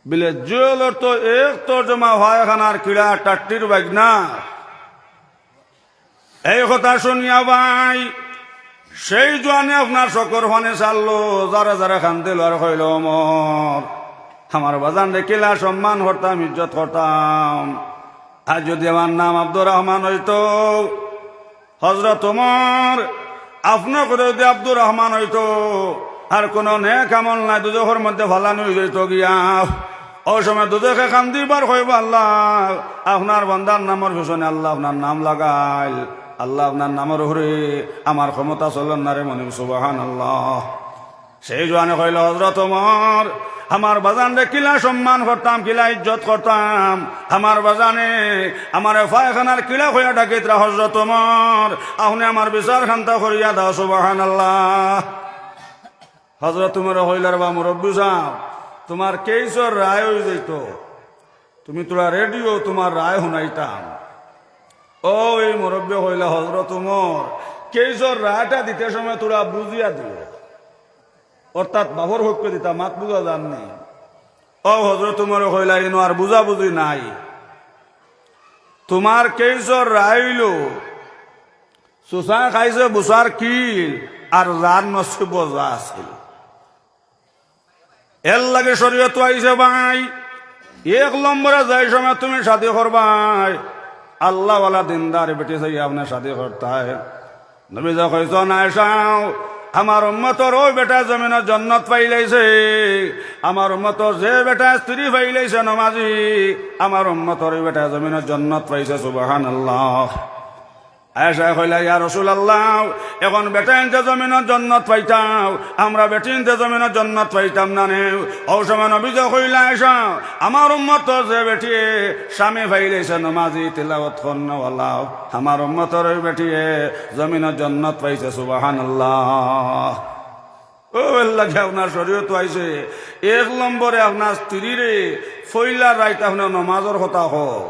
বলে জুয়েলের তো এক তর্জমা হয় খানার কিড়া টাট্টির বাইক না এই কথা শুনিয়া ভাই সেই জোয়ানে আপনার শকর ফানে চাললো যারা যারা খানতে আর হইল মর আমার বাজান দেখিলা সম্মান করতাম ইজ্জত করতাম আর যদি আমার নাম আব্দুর রহমান হইতো হযরত ওমর আপনার করে যদি আব্দুর রহমান হইতো আর কোন নেক আমল নাই দুজখের মধ্যে ফালানি হয়ে যেত গিয়া ওই সময় দুজখে কান্দিবার হইব আল্লাহ আপনার বান্দার নামের পিছনে আল্লাহ আপনার নাম লাগাইল আল্লাহ আপনার নামের উপরে আমার ক্ষমতা চলেন না রে মনি সুবহানাল্লাহ। সেই জোয়ানে কইল হযরত ওমর আমার বাজানে কিলা সম্মান করতাম কিলা ইজ্জত করতাম আমার বাজানে আমার পায়খানার কিলা হইয়া ডাকিতরা হযরত ওমর আপনি আমার বিচার খান্তা করিয়া দাও সুবহানাল্লাহ। হযরত ওমর হইলার বা মুরব্বী সাহেব তোমার কেইসর রায় হয়ে যেত তুমি তোরা রেডিও তোমার রায় শুনাইতাম। ও এই মুরব্বী হইলা হযরত ওমর কেইসর রায়টা দিতে সময় তোরা বুঝিয়া দিও অর্থাৎ বাবর হক দিতা মাত বুঝা জাননি। ও হযরত ওমর হইলা ইনো আর বুঝা বুঝি নাই তোমার কেইসর রায় হইল সুসা খাইছে বুসার কিল আর যার নসিব যা আছিল এর লাগে শরীয়ত আইছে ভাই এক নম্বরে যাই সময় তুমি শাদি করবাই আল্লাহওয়ালা দিনদার বেটি চাই আপনার শাদি করতে নবী যা কইছ নাই চাও আমার উম্মতর ওই বেটা জমিনের জন্নত পাইলাইছে আমার উম্মতর যে বেটা স্ত্রী পাইলাইছে নমাজি আমার উম্মতর ওই বেটা জমিনের জন্নত পাইছে সুবহানাল্লাহ। আয়েশা কইলা ইয়া রাসূলুল্লাহ এখন বেটা ইনতে জমিনের জন্নত পাইতাম আমরা বেটি ইনতে জমিনের জন্নত পাইতাম না নে। ও সময় নবী কইলা আয়েশা আমার উম্মতর যে বেটি স্বামী পাইলাইছে নমাজি তিলাওয়াত করনওয়ালা আমার উম্মতর ওই বেটি জমিনের জন্নত পাইছে সুবহানাল্লাহ। ও আল্লাহ আপনার শরীয়ত আইছে এক নম্বরে আপনার স্ত্রীরে ফইলা রাইত আপনার নমাজের কথা হোক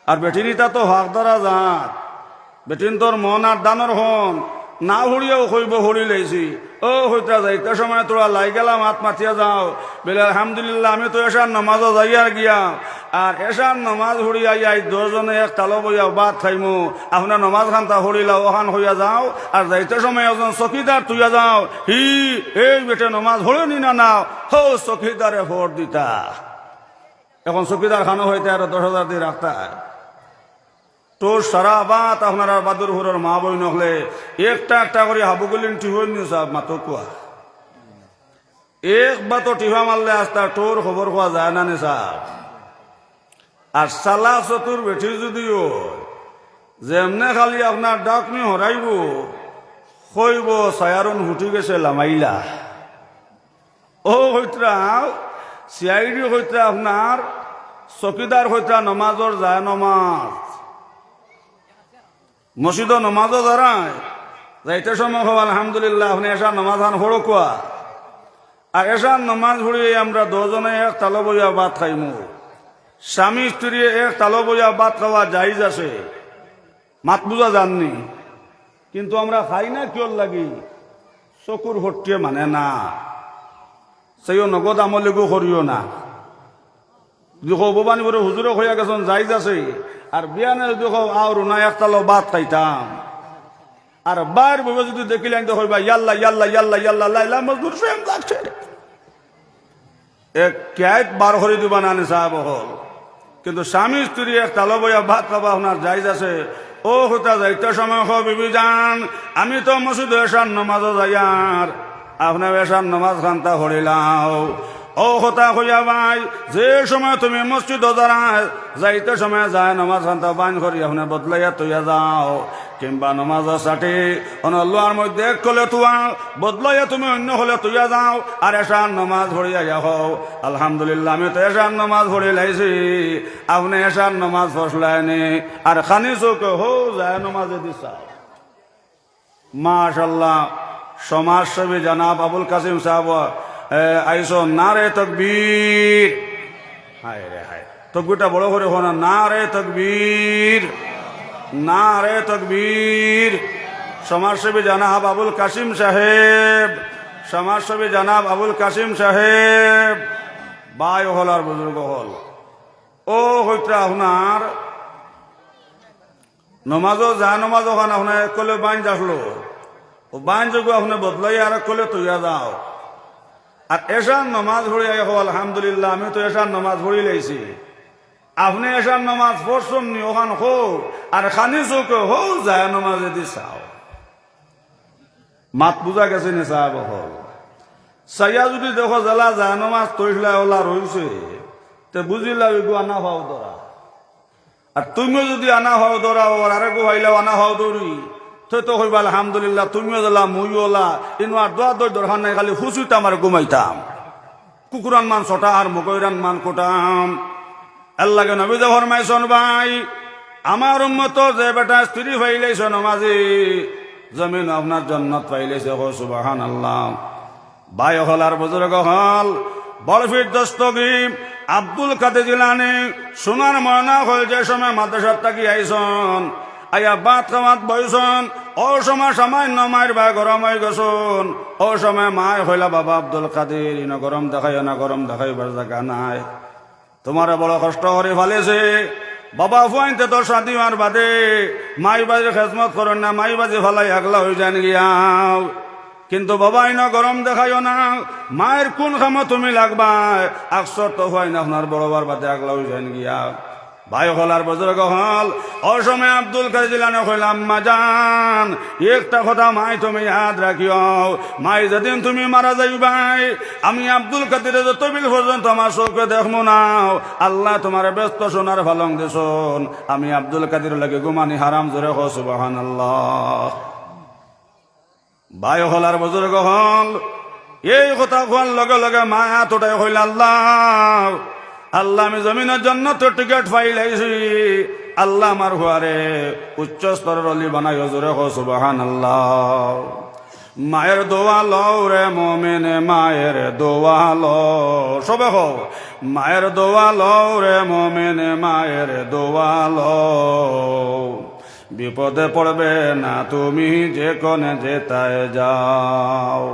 আর বেটিনিটা তো হক ধরা যাত বেটিন তোর মন আর দানর হন না হরিয়াও হইব হরি লাইছি ও হইতা যাইতে সময় তোরা লাই গেলাম হাত মাতিয়া যাও বলে আলহামদুলিল্লাহ আমি তো এসার নমাজও যাইয়ার গিয়া আর এসার নমাজ হরিয়া যাই দশজনে এক তালো বইয়া বাদ খাইমু আপনার নমাজ খান্তা হরিলাও ওখান হইয়া যাও আর যাইতে সময় একজন চকিদার তুইয়া যাও হি এই বেটে নমাজ হরিনি না নাও হো চকিদারে ভোট দিতা এখন চকিদার খানো হইতে আরো 10,000 দিয়ে রাখতা তোর সারা বাত আপনারা বাদুর হুরের মা বই নহলে একটা একটা করে হাবুগুলিন টিহন নিউ সাহেব মাতো কোয়া এক বা তো টিহা মারলে আস্তা তোর খবর কোয়া যায় না নে সাহেব। আর সালা চতুর বেঠি যদিও যেমনে খালি আপনার ডাকনি হরাইব কইব সায়ারন হুটি গেছে লামাইলা ও হইতরা সিআইডি হইতরা আপনার চকিদার হইতরা নমাজর যায় নমাজ মসজিদ নমাজও দাঁড়ায় যাইতে সময় হব আলহামদুলিল্লাহ আপনি এসার নমাজ হান হড়ো কোয়া আর এসার নমাজ হড়িয়ে আমরা দুজনে এক তালো বইয়া ভাত খাইমু স্বামী স্ত্রী এক তালো বইয়া ভাত খাওয়া জাইজ আছে মাত বুঝা জাননি কিন্তু আমরা খাই না কিয়র লাগি চকুর হটিয়ে মানে না সেইও নগদ আমলিগো করিও না যদি ভবানী বলে হুজুরে হইয়া গেছেন জাইজ আছে আর বিয়ানে যদি আর না একতালো বাদ খাইতাম আর বাইর বইবে যদি দেখিলে আনতে হইবা ইয়াল্লা ইয়াল্লা ইয়াল্লা ইয়াল্লা লাইলা মজদুর সেম লাগছে এক ক্যাত বার করে দিবা না সাহেব হল কিন্তু স্বামী স্ত্রী এক তালো বইয়া ভাত খাবা আপনার জাইজ আছে ও হতা যাইতে সময় হ বিবি যান আমি তো মসজিদ এসার নমাজও যাইয়ার আপনার এসার নমাজ খান্তা হরিলাও ও কথা কইয়া ভাই যে সময় তুমি মসজিদ দাঁড়ায় যাইতে সময় যায় নমাজ খান্তা বান করি আপনি বদলাইয়া তৈয়া যাও কিংবা নমাজ সাথে লোয়ার মধ্যে এক কলে তুয়া বদলাইয়া তুমি অন্য হলে তুইয়া যাও আর এসার নমাজ ভরিয়া যাও আলহামদুলিল্লাহ আমি তো এসার নমাজ ভরি লাইছি আপনি এসার নমাজ ফসলায়নি আর খানি চৌকে হো যায় নমাজে দিছা মাশাল্লাহ সমাজসেবী জনাব আবুল কাসিম সাহেব আইসো নারে তকবীর হায় রে হায় তকবীরটা বড় করে হো না রে তকবীর না রে তকবীর সমাজসেবী জনাব আবুল কাসিম সাহেব সমাজসেবী জনাব আবুল কাসিম সাহেব বাই হল আর বুজুর্গ হল ও হইতে আপনার নমাজও যা নমাজ ওখানে আপনার কলে বাইন আসলো ও বাইন যোগ আপনি বদলাই আর কলে তৈয়া যাও আর এসার নমাজ ভরিয়া হো আলহামদুলিল্লাহ আমি তো এসার নমাজ ভরি লাইছি আপনি এসার নামাজ পড়ছেন নি ওখান হোক আর খানি চৌকে হোক যায় নামাজ যদি চাও মাত বুঝা গেছে নি সাহেব হল সাইয়া যদি দেখো জেলা যায় নামাজ তৈলা ওলা রয়েছে তে বুঝিলা ওইগু আনা ভাও ধরা আর তুমিও যদি আনা ভাও ধরা ওর আরেকু ভাইলাও আনা ভাও দৌড়ি তো হইবা আলহামদুলিল্লাহ তুমিও জ্বালা মুইও ওলা ইনো আর দোয়া দই দরকার নাই খালি হুসুইতে আমার ঘুমাইতাম কুকুরান মান ছটা আর মকইরান মান কোটাম আল্লাহকে নবী দে ফরমাইছন ভাই আমার উম্মত যে বেটা স্ত্রী পাইলেছ নমাজি জমিন আপনার জান্নাত পাইলেছে ও সুবহানাল্লাহ ভাই হল আর বুজুর্গ হল বরফির দস্তগীর আব্দুল কাদের জিলানী সোনার ময়না হল যে সময় মাদ্রাসার থাকি আইসন আয়া বাত খামাত বইছন ও সময় সামান্য মায়ের বা গরম হয়ে গেছন ও সময় মায় হইলা বাবা আব্দুল কাদের ইনো গরম দেখাই না গরম দেখাইবার জায়গা নাই তোমার বড় কষ্ট করে ফেলেছে বাবা ফুয়াইতে তো শাদি আর বাদে মাই বাজে খেজমত করেন না মাই বাজে ফালাই আগলা হয়ে যান গিয়াও কিন্তু বাবা ইনো গরম দেখাইও না মায়ের কোন খামো তুমি লাগবা আকসর তো হয় না আপনার বড়বার বাদে আগলা হয়ে যান গিয়া ভাই হল আর বুজুর্গ হল ও সময় আব্দুল কাদের জিলানী কইলাম মা জান একটা কথা মাই তুমি ইয়াদ রাখিও মাই যেদিন তুমি মারা যাইবাই আমি আব্দুল কাদের যতবিল পর্যন্ত আমার চোখে দেখমু না আল্লাহ তোমার ব্যস্ত সোনার ফালং দেশন আমি আব্দুল কাদের লাগে গুমানি হারাম জোরে হো সুবহানাল্লাহ ভাই হল আর বুজুর্গ হল এই কথা কোয়ার লগে লগে মা এতটাই হইল আল্লাহ আল্লাহ আমি জমিনের জন্য তো টিকিট পাইলাইছি আল্লাহ আমার হুয়ারে উচ্চ স্তরের অলি বানাই হজুরে হো সুবহানাল্লাহ মায়ের দোয়া লও রে মুমিন মায়ের দোয়া লও সবে হো মায়ের দোয়া লও রে মুমিন মায়ের দোয়া লও বিপদে পড়বে না তুমি যে কোনে যেতায় যাও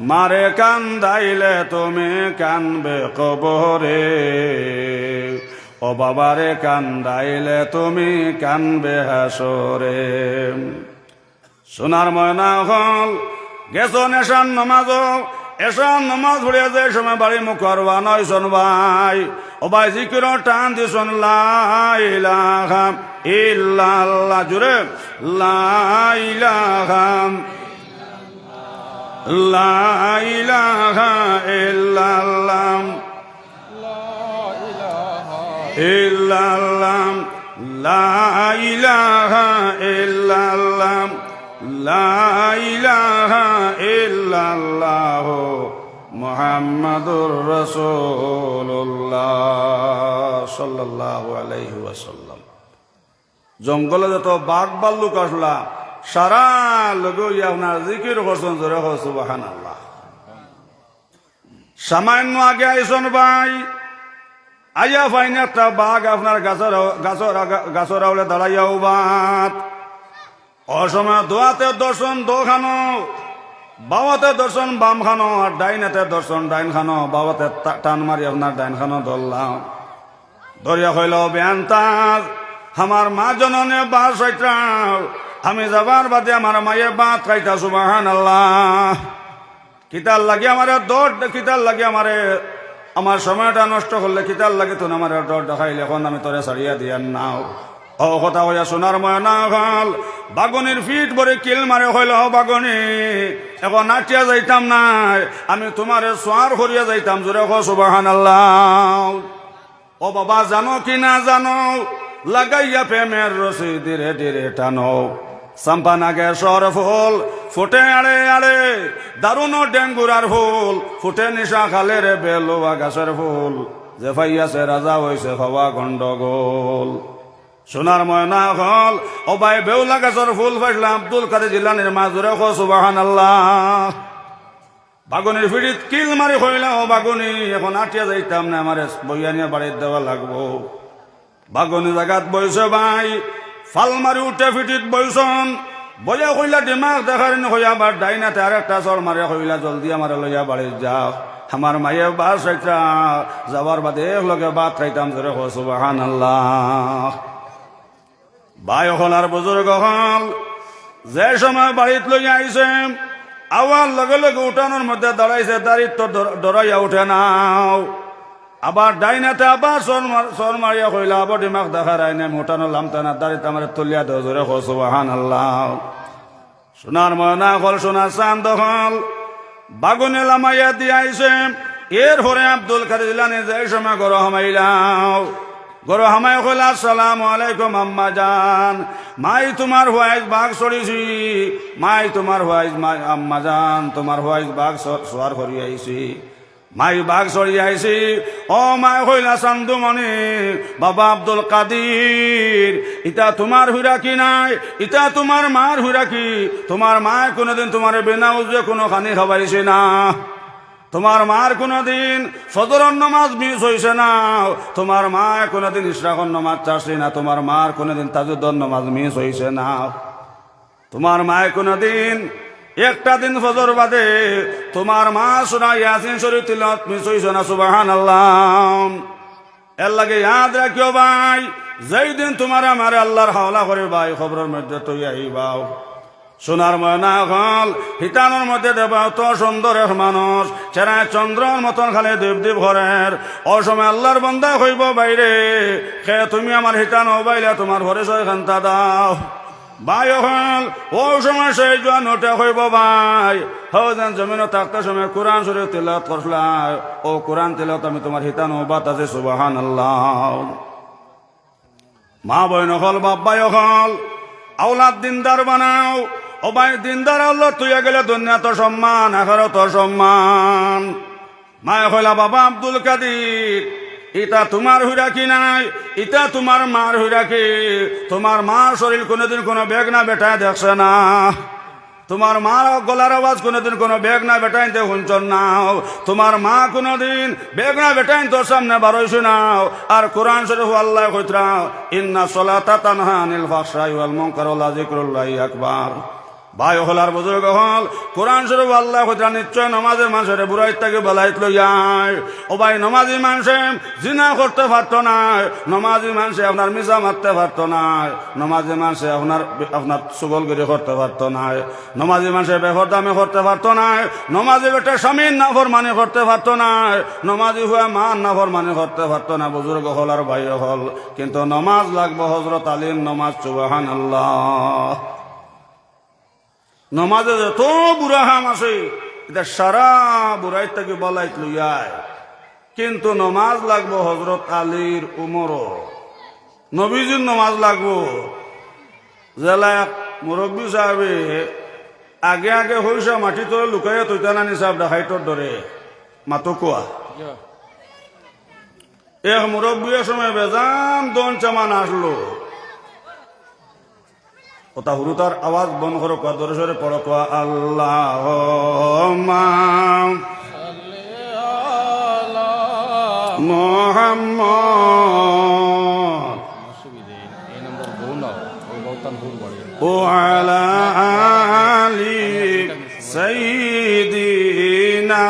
মারে কান্দাইলে তুমি কানবে কবরে ও বাবারে কান্দাইলে তুমি কানবে হাসরে সোনার ময়না হল গেছো এসান নামাজ এসান নামাজ পড়িয়া যে সময় বাড়ি মুখর নয় শোন ভাই ও ভাই জিকির টান দিছন লা ইলাহা ইল্লাল্লাহ জুড়ে লা ইলাহা লা ইলাহা ইল্লাল্লাহ ইল্লাল্লাহ লা ইলাহা ইল্লাল্লাহ লা ইলাহা ইল্লাল্লাহ মুহাম্মাদুর রাসূলুল্লাহ সাল্লাল্লাহু আলাইহি ওয়াসাল্লাম জঙ্গলে যত বাঘ ভাল্লুক আসলা সারা লোক আপনার জিকির করছেন জোরে হো সুবহানাল্লাহ সামান্য আগে আইসন ভাই আইয়া ফাইন একটা বাঘ আপনার গাছর আউলে দাঁড়াইয়াও বাত অসময় দোয়াতে দর্শন দো খানো বাবাতে দর্শন বাম খানো আর ডাইনেতে দর্শন ডাইন খানো বাবাতে টান মারি আপনার ডাইন খানো ধরলাম ধরিয়া হইল বেন্তাজ আমার মা জননে বাস হইতাম আমি যাবার বাদে আমার মায়ে বাত খাইতা সুবহানাল্লাহ কিতার লাগে আমারে দৌড় কিতার লাগে আমারে আমার সময়টা নষ্ট করলে কিতার লাগে তো আমার দৌড় দেখাইলে এখন আমি তোরে ছাড়িয়া দিয়ার নাও ও কথা হইয়া সোনার ময়না হল বাগনির ফিট ভরে কিল মারে হইল বাগনি এখন নাটিয়া যাইতাম না আমি তোমারে সোয়ার করিয়া যাইতাম জোরে হো সুবহানাল্লাহ ও বাবা জানো কি না জানো লাগাইয়া প্রেমের রসি ধীরে ধীরে টানো সাম্পানাগে সর ফুল ফুটে আড়ে আড়ে দারুণ ডেঙ্গুরার ফুল ফুটে নিশা খালে রে বেলুয়া গাছের ফুল যে ফাইয়াছে রাজা হইছে হওয়া গন্ডগোল সোনার ময়না হল ও ভাই বেউলা গাছের ফুল ফাইলাম আব্দুল কাদের জিলানীর মাজুরে হো সুবহানাল্লাহ বাগুনির ফিরিত কিল মারি হইলাম ও বাগুনি এখন আটিয়া যাইতাম না আমার বইয়া নিয়ে বাড়ির দেওয়া লাগবো বাগুনি জাগাত বইছে ভাই ফাল মারি উঠে ফিটিত বইছন বইয়া কইলা দিমাগ দেখার হইয়া আবার ডাইনাতে আর একটা চল মারে কইলা জলদি আমার লইয়া বাড়ি যাও আমার মায়ে বাস একটা যাবার বাদে লগে বাদ খাইতাম জোরে হো সুবহানাল্লাহ ভাই হল আর বুজুর্গ হল যে সময় বাড়িত লইয়া আইছে আওয়ার লগে লগে উঠানোর মধ্যে দাঁড়াইছে দাঁড়িয়ে তো ডরাইয়া উঠে নাও আবার ডাইনাতে আবার সর মারিয়া কইলা আবার দিমাগ দেখা রায় না মোটানো লামতানা দাঁড়িয়ে আমার তলিয়া দেওয়া জোরে সুবহানাল্লাহ। সোনার ময়না হল সোনার চান্দ হল বাগুনে লামাইয়া দিয়াইছে। এর হরে আব্দুল কাদের জিলানী যে সময় গরো হামাইলাও গরো হামাই কইলা আসসালামু আলাইকুম আম্মা জান। মাই তোমার হোয়াইজ বাঘ চড়িছি, মাই তোমার হোয়াইজ আম্মা জান তোমার হোয়াইজ বাঘ সোয়ার করি আইছি, মাই বাঘ চড়ি আইছি। ও মাই কইলা চান্দুমণি বাবা আব্দুল কাদির ইটা তোমার হুইরা কি নাই, ইটা তোমার মার হুইরা কি? তোমার মায় কোনোদিন তোমার বিনা উজে কোনো খানি খাবাইছে না, তোমার মার কোনোদিন ফজরের নামাজ মিস হইছে না, তোমার মায় কোনোদিন ইশরাকের নামাজ চাচ্ছে না, তোমার মার কোনোদিন তাজুদ্দর নামাজ মিস হইছে না, তোমার মায় কোনোদিন একটা দিন ফজর বাদে তোমার মা শোনা ইয়াসিন শরীফ তিলাওয়াত মিস হইছে না। সুবহানাল্লাহ। এর লাগে ইয়াদ রাখিও ভাই, যেই দিন তোমার আমার আল্লাহর হাওলা করে ভাই খবরের মধ্যে তুই আইবাও। সোনার ময়না হল হিতানোর মধ্যে দেবা তো সুন্দর এক মানুষ চেরায় চন্দ্রর মতন খালে দেবদেব ঘরের। অসময় আল্লাহর বন্দা হইব বাইরে খে তুমি আমার হিতানো বাইলে তোমার ঘরে সয়খান্তা দাও ভাই হল। ও সময় সেই জোয়া নোটে হইব ভাই হন জমিন থাকতে সময় কোরআন শরীফ তিলাওয়াত করলা, ও কোরআন তিলাওয়াত আমি তোমার হিতানো বাত আছে। সুবহানাল্লাহ। মা বইন হল বাব্বাই হল আওলাদ দিনদার বানাও। ও ভাই দিনদার আল্লাহ তুই গেলে দুনিয়া তো সম্মান এখানে তো সম্মান। মায় কইলা বাবা আব্দুল কাদির ইটা তোমার হুইরা কি নাই, ইটা তোমার মার হুইরা কি? তোমার মার শরীর কোনোদিন কোনো বেগ না বেটায় দেখছে না, তোমার মার গলার আওয়াজ কোনোদিন কোনো বেগ না বেটাইতে শুনছন নাও, তোমার মা কোনোদিন বেগ না বেটাইন তোর সামনে বারইছে নাও। আর কোরআন শরীফ আল্লাহ কইতরা ইন্না সলাতা তানহা আনিল ফাহশাই ওয়াল মুনকার ওয়া যিকরুল্লাহি আকবার। ভাই হলার বুজুর্গ হল কোরআন শরীফ আল্লাহ কইতরা নিশ্চয় নমাজের মানুষের বুড়াইত থেকে বেলাইত লইয়াই। ও ভাই নমাজি মানুষে জিনা করতে পারতো না, নমাজি মানুষে আপনার মিশা মারতে পারতো না, নমাজি মানুষে আপনার সুগলগিরি করতে পারতো না, নমাজি মানুষে বেফরদামে করতে পারতো না, নমাজি বেটা স্বামীর নাফরমানি করতে পারতো না, নমাজি হুয়া মার নাফরমানি করতে পারতো না বুজুর্গ হল আর ভাই হল। কিন্তু নমাজ লাগবো হযরত আলীর নমাজ। সুবহানাল্লাহ। নমাজে যত বুড়া হাম আছে এটা সারা বুড়াই থেকে বলাইত লইয়ায়, কিন্তু নমাজ লাগবো হযরত আলীর উমর নবীজির নমাজ লাগবো। জেলা মুরব্বী সাহেবে আগে আগে হইসা মাটি তোর লুকাইয়া তৈতানা নিসাব ডাকাইতর ধরে মাতো কোয়া এক মুরব্বীর সময় বেজান দন চামান আসলো। ওটা হুরুতার আওয়াজ বন্ধ করো কোয়া ধরে সরে পড়ো কোয়া আল্লাহুম্মা মুহাম্মদ ওয়া আলা আলি সাইয়্যিদিনা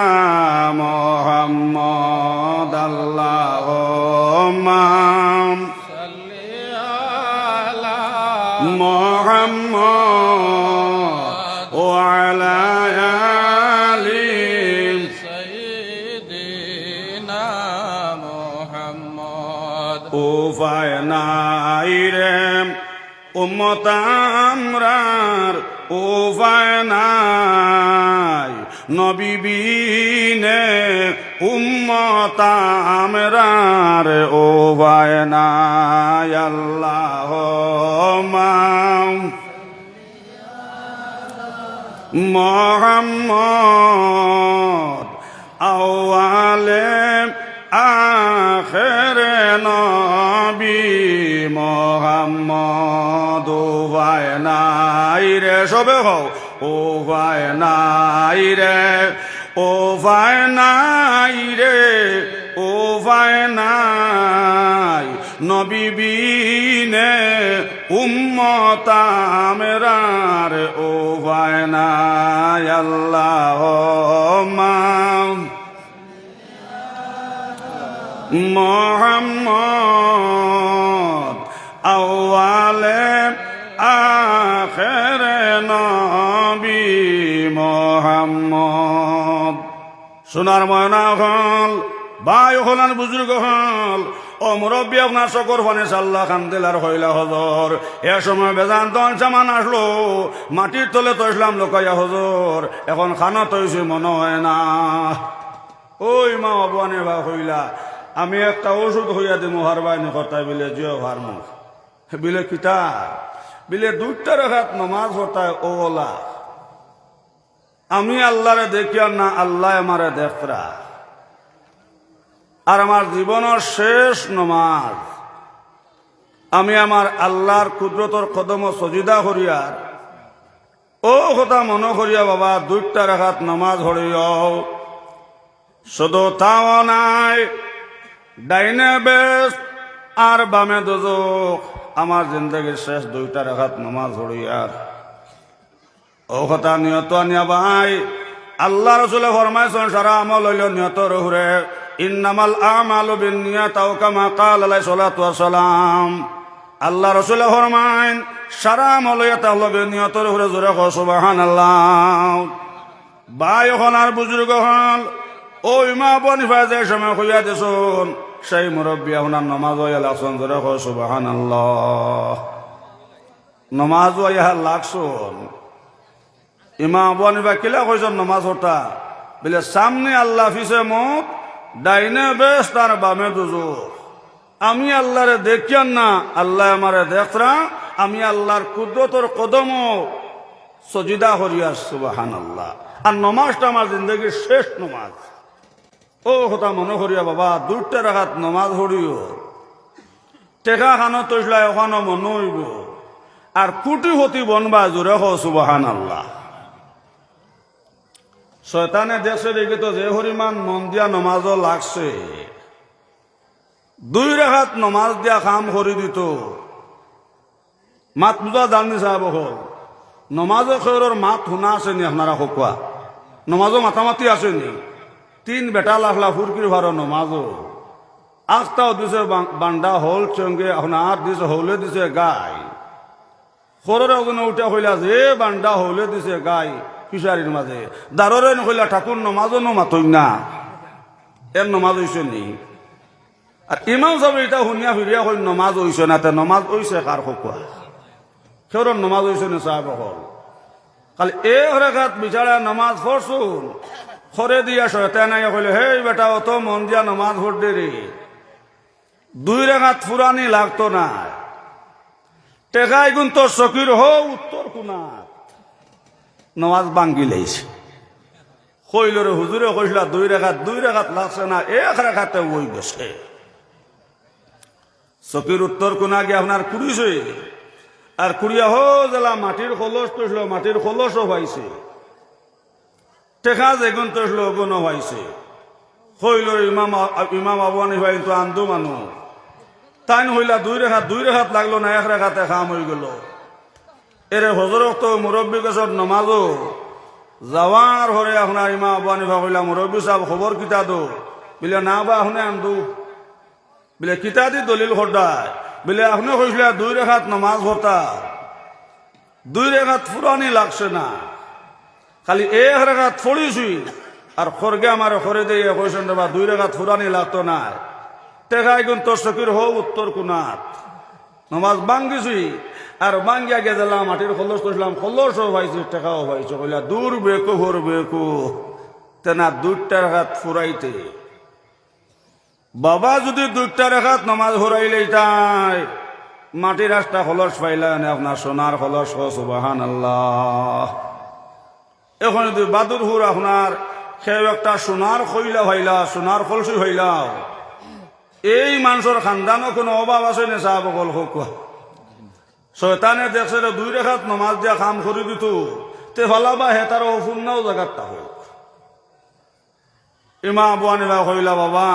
মুহাম্মদ আল্লাহুম্মা মুহাম্মদ ওয়া আলা আলি সাইয়্যিদিনা মুহাম্মদ। উপায় নাই রে উম্মত আমরার, উপায় নাই নবী বিনে উম্মত আমরার, উপায় নাই। আল্লাহুম্মা মুহাম্মদ আউয়ালে আখিরে নবী মুহাম্মদ। উপায় নাই রে সবে হও, উপায় নাই রে, উপায় নাই রে, উপায় নাই নবী বিনে উম্মত আমরার, উপায় নাই। আল্লাহুম্মা মুহাম্মদ আউয়ালে আখিরে নবী মুহাম্মদ। সোনার ময়না হল ভাই হলান বুজুর্গ হল ও মুরব্বী আপনার চকর ফানে চাল্লা খান্দেলার হইলা হজর এ সময় বেজান তন সামান আসলো মাটির তলে তো ইসলাম লোকাইয়া হজর এখন খানা তৈছে মনে হয় না। ওই মা আবানে বা হইলা আমি একটা ওষুধ হইয়া দিমু হারবাইনি কর্তায় বিলে জিও হারমু বিলে কিতা বিলে 2টা রাকাত নামাজ হতায় ওলা আমি আল্লাহরে দেখিয়া না আল্লাহ আমারে দেখরা আর আমার জীবনের শেষ নমাজ আমি আমার আল্লাহর কুদরতর কদম সজিদা করিয়ার ও কথা মনে করিয়া বাবা 2টা রাকাত নামাজ হরিয়াও শুধু তাও নাই ডাইনে বেশ আর বামে দোজখ আমার জিন্দগির শেষ 2টা রাকাত নামাজ হরিয়ার ও কথা নিয়ত আনিয়া ভাই আল্লাহ রসুলে ফরমাইছেন সারা আমল হইল নিয়ত রহুরে ইন্নামাল আমালু বিন্নিয়াত আও কামা ক্বালা আলাইহিস সালাতু ওয়াস সালাম আল্লাহ রসুলে ফরমাইন সারা আমল হইয়া তাহলে বিন্নিয়াত রহুরে জোরে কও সুবহানাল্লাহ। ভাই হল আর বুজুর্গ হল ওই মা বনিফা যে সময় হইয়া দিছুন সেই মুরব্বী আপনার নমাজ হইয়া লাগছুন জোরে কও সুবহানাল্লাহ। নমাজ হইয়া লাগছুন ইমাম বনিফা কিলা কইছেন নমাজ ওটা বলে সামনে আল্লাহ ফিসে মুখ ডাইনে বেশ তার বামে দুজো আমি আল্লাহরে দেখিয়ান না আল্লাহ আমারে দেখরা আমি আল্লাহর কুদরতর কদম সজিদা করিয়া সুবহানাল্লাহ। আর নমাজটা আমার জিন্দগির শেষ নমাজ ও কথা মনে করিয়া বাবা 2টা রাকাত নমাজ হরিও টেকা খানো তৈলা ওখানো মনে হইব আর কুটি হতি বনবা জোরে কও সুবহানাল্লাহ। শয়তানে দেখছে দেখি তো যে হরিমান মন দিয়া নমাজও লাগছে 2 রাকাত নমাজ দিয়া কাম করে দিত মাত বুঝা জানি সাহেব হল নমাজও খেয়র মাত শুনা আসেনি আপনারা কোয়া নমাজও মাতামাতি আসেনি 3 বেটা লাখলা ফুরকির ভার নমাজও আখটাও দিছে বান্ডা হল চঙ্গে আপনার দিছে হলে দিছে গাই খরের ওজনে উঠে হইলা যে বান্ডা হলে দিছে গাই ফিসারির মাঝে দাররে নকইলা ঠাকুর নমাজও মাতই না এর নমাজ হইছে নি আর ইমাম সাহেব এটা শুনিয়া ফিরিয়া কই নমাজ হইছে না তে নমাজ হইছে কার কোয়া খের নমাজ হইছে না সাহেব হল খালি 1 রাকাত বিচারা নমাজ পড়ছুন খরে দিয়া শয়তান আইয়া কইলে হেই বেটা অত মন দিয়া নমাজ পড় দে রে 2 রাকাত ফুরানি লাগতো না টেকাই গুণ তোর চকির হো উত্তর কোনাত নমাজ বাঙ্গি লাইছে কইল রে হুজুরে কইলা 2 রাকাত লাগছে না 1 রাকাতে ওই গেছে চকির উত্তর কোনা গিয়ে আপনার কুড়িছে আর কুড়িয়া হো জেলা মাটির খলস তসল মাটির খলসও পাইছে টেকা যেগুন তসল ওগুনও পাইছে কইল ইমাম আবু হানিফা তো আন্দু মানুষ তাই হইলা 2 রাকাত লাগলো না 1 রাকাতে কাম হয়ে গেল এরে হজরত তো মুরব্বী কেসর নমাজও যাওয়ার হরে আপনার ইমাম আবু হানিফা কইলা মুরব্বী সাহেব খবর কিতা দো বলে না বা শুনে আন্দু বলে কিতা দি দলিল খোদায় বলে আপনি কইসলা 2 রাকাত নমাজ হতা 2 রাকাত ফুরানি লাগছে না খালি 1 রাকাত পড়িছি আর খরগে আমার খরে দিয়ে কইছেন বা 2 রাকাত ফুরানি লাগতো না টেকাই গুণ তোর চকির হো উত্তর কোনাত নমাজ বাঙ্গিছি আর বাঙ্গিয়া গেছিলাম মাটির খলস করছিলাম খলসও পাইছি টেকাও পাইছো কইলা দূর বেকু হর বেকু তেনা 2টা রাকাত ফুরাইতে বাবা যদি 2টা রাকাত নমাজ হরাইলেই তাই মাটির রাস্তা খলস পাইলেন আপনার সোনার খলস সুবহানাল্লাহ। এখন যদি বাদুর হুর আপনার সেও একটা সোনার খইলা ভাইলা সোনার খলসি ভাইলাও এই মানুষের খানদানও কোনো অভাব আছে না সাহেব বল হোক শয়তানে দেখছে 2 রাকাত নমাজ দিয়া কাম করে দিত তে ভালাবা হে তার অপূর্ণও জায়গাটা হোক ইমাম আবু হানিফা কইলা বাবা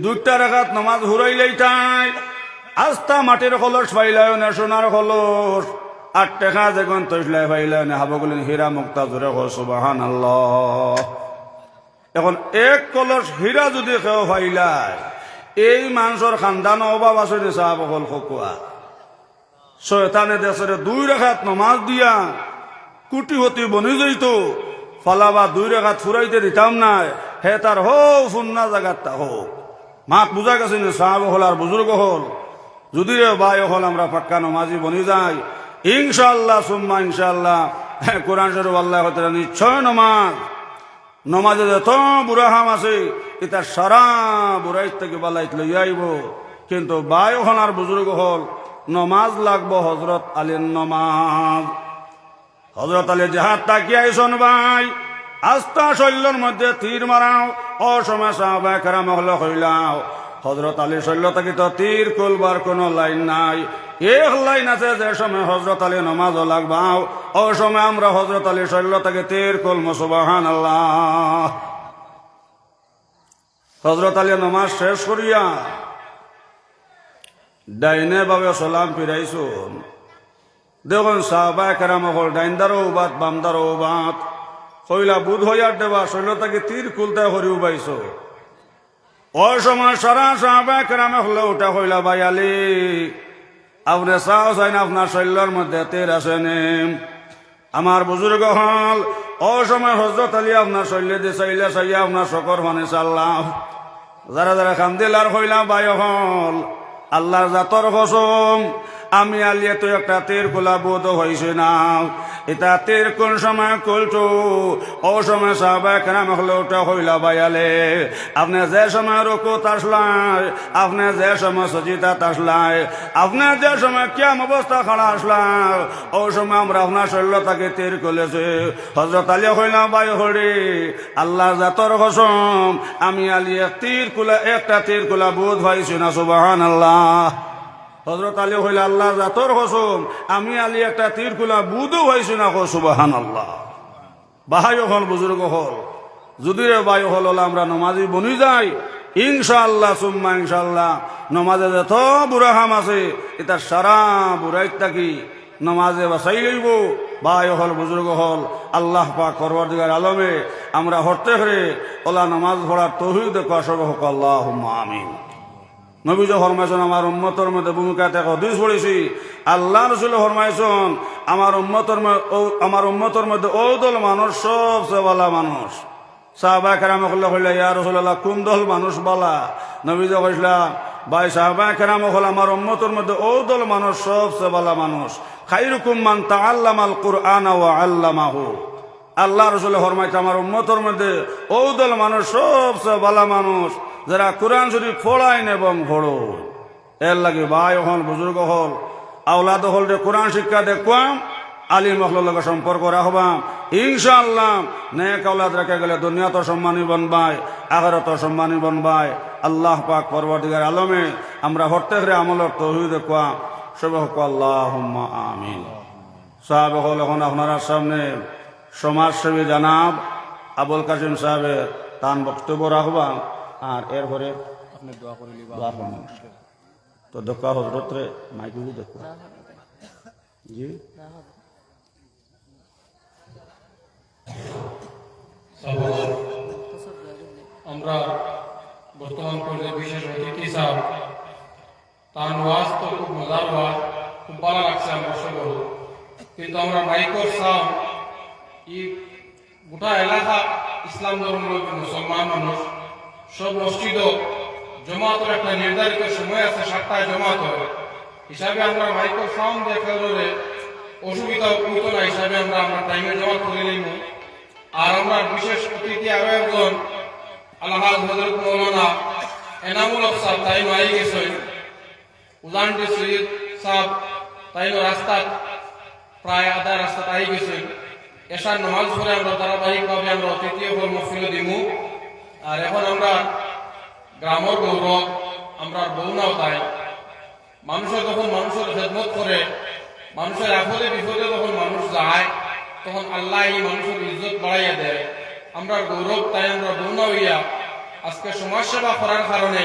2টা রাকাত নমাজ হুরাইলেই তাই আস্তা মাটির খলস পাইলায় না সোনার খলস আর টেকা যেগুন তৈলাই পাইলায় না হাবগুলেন হীরা মুক্তা জোরে কও সুবহানাল্লাহ। এখন 1 কলস হীরা যদি কেউ পাইলায় এই মানুষের খানদান অভাব আছে নি সাহাব হল খোয়া শয়তানে দেশের 2 রাকাত নমাজ দিয়া কুটি হতি বনি যাইত ফালাবা 2 রাকাত ফুরাইতে দিতাম না হে তার হো ফুন্না জাগাতটা হোক মাত বুঝা গেছে না সাহাব হল আর বুজুর্গ হল যদি রে ভাই হল আমরা পাক্কা নমাজি বনি যাই ইনশাআল্লাহ সুম্মা ইনশাআল্লাহ কোরআন শরীফ আল্লাহ হতে নিশ্চয় নমাজে যত বুড়া হাম আছে এটা সারা বুড়াই থেকে বালাইত লই আইব কিন্তু ভাই হল আর বুজুর্গ হল নমাজ লাগবো হজরত আলীর নমাজ হজরত আলী জাহাজ তাকিয়ে আইসন ভাই আস্থা শৈল্যর মধ্যে তীর মারাও অসময় সাহাবায়ে কেরাম হল হইলাও হজরত আলী শৈল্য থেকে তো তীর খুলবার কোনো লাইন নাই এক লাইন আছে যে সময় হজরত আলী নমাজ লাগবাও ও সময় আমরা হজরত আলী শৈল্য থেকে তীর খুলবো সুবহানাল্লাহ হজরত আলী নমাজ শেষ করিয়া ডাইনে ভাবে সালাম ফিরাইছুন দেখুন সাহাবায়ে কেরাম হল ডাইনদারও বাত বামদারও বাত কইলা বুধ হইয়ার দেবা শৈলতাকে তীর খুলতে হরি উবাইছ ওই সময় সারা সাহাবায়ে কেরামে হলে ওটা হইলা ভাই আলী আপনি চাও চাই না আপনার শৈল্যর মধ্যে তীর আসেনি আমার বুজুর্গ হল ওই সময় হজরত আলী আপনার শৈল্য দিয়ে চাইলে চাইয়া আপনার শকর মানে চাল্লাম যারা যারা খান্দিল আর হইলাম ভাই হল আল্লাহর জাতর কসম আমি আলিয়ে তো একটা তীর খোলা বোধ হয়েছে না এটা তীর কোন সময় খুলছো ও সময় সাহাবায়ে কেরাম হলে ওটা হইলা বাইয়ালে আপনি যে সময় রুকুত আসলাই আপনি যে সময় সজিদাত আসলাই আপনি যে সময় কিয়াম অবস্থা খাড়া আসলাই ও সময় আমরা আপনার শৈল্যতাকে তীর খুলেছে হজরত আলী হইলা বাই হরি আল্লাহর জাতর কসম আমি আলিয়ে একটা তীর খোলা বোধ হয়েছি না সুবহানাল্লাহ হজরত আলী হইল আল্লাহ জাতর কসম আমি আলী একটা তীর খোলা বুধও হয়েছি না কো সুবহানাল্লাহ ভাই হল বুজুর্গ হল যদি রে ভাই হল আমরা নমাজি বনি যাই ইনশাআল্লাহ সুম্মা ইনশাআল্লাহ নমাজে যত বুড়া হাম আছে এটা সারা বুড়াইত থাকি নমাজে বাসাই লইব ভাই হল বুজুর্গ হল আল্লাহ পাক পরওয়ারদিগার আলমে আমরা হরতে হরে ওলা নমাজ পড়ার তৌফিক দেখো সব হোক আল্লাহুম্মা আমিন নবীজ ফরমাইছেন আমার উম্মতের মধ্যে ভূমিকাতে হাদিস পড়েছি আল্লাহ রাসূল ফরমাইছেন আমার উম্মতের মধ্যে ও দল মানুষ সবচেয়ে ভালো মানুষ সাহাবায়ে কেরাম কইলা ইয়া রাসূলুল্লাহ কোন দল মানুষ বালা নবীজ কইলা ভাই সাহাবায়ে কেরাম হল আমার উম্মতের মধ্যে ও দল মানুষ সবচেয়ে ভালো মানুষ খায়রুকুম মান তাআল্লামাল কুরআনা ওয়া আল্লামাহু আল্লাহ রাসূল ফরমাইছে আমার উম্মতের মধ্যে ও দল মানুষ সবচেয়ে ভালো মানুষ যারা কোরআন শরীফ পড়াইন এবং পড়ো এর লাগে ভাই হল বুজুর্গ হল আওলাদ হল যে কোরআন শিক্ষা দেখবাম আলিম হল লগে সম্পর্ক রাখবাম ইনশাআল্লাহ নেক আওলাদ রেখে গেলে দুনিয়া তো সম্মানী বনবাই আখিরাত সম্মানী বনবাই আল্লাহ পাক পরওয়ারদিগার আলমে আমরা হরতে হরে আমলের তৌফিক দেখবা সব হোক আল্লাহুম্মা আমিন সাহেব হল এখন আপনারা সামনে সমাজসেবী জানাব আবুল কাসিম সাহেবের তান বক্তব্য রাখবা আর এরপরে আপনি দোয়া করে লিবা তো দেখা হজরত রে মাইকুলি দেখো জি আমরা বর্তমান পর্যায়ে বিশেষ অতিথি সাহেব তার ওয়াজ তো খুব মজার ওয়াজ খুব ভালো লাগছে আমরা সকল কিন্তু আমরা মাইকর সাহেব এই গোটা এলাকা ইসলাম ধর্মের মুসলমান মানুষ সব মসজিদ জমাতের একটা নির্ধারিত সময় আছে 7টায় জমাত হয় হিসাবে আমরা মাইক্রো সাউন্ড দেখলে অসুবিধা হইত না হিসাবে আমরা টাইমে জমাত করে নিব আর আমরা বিশেষ অতিথি আরো একজন আল্লাহ হযরত মাওলানা এনামুল হক সাহেব তাই মাই গেছেন উজানটি সৈয়দ সাহেব তাই রাস্তা প্রায় আধা রাস্তা তাই গেছেন এশার নামাজ পড়ে আমরা ধারাবাহিকভাবে আমরা অতিথি কর্মসূচি দিব আর এখন আমরা গ্রামের গৌরব আমরা বউনাও তাই মানুষের যখন মানুষের খেদমত করে মানুষের আপদে বিপদে যখন মানুষ যায় তখন আল্লাহ এই মানুষের ইজ্জত বাড়াইয়া দেয় আমরা গৌরব তাই আমরা বউনা হইয়া আজকে সমাজ সেবা করার কারণে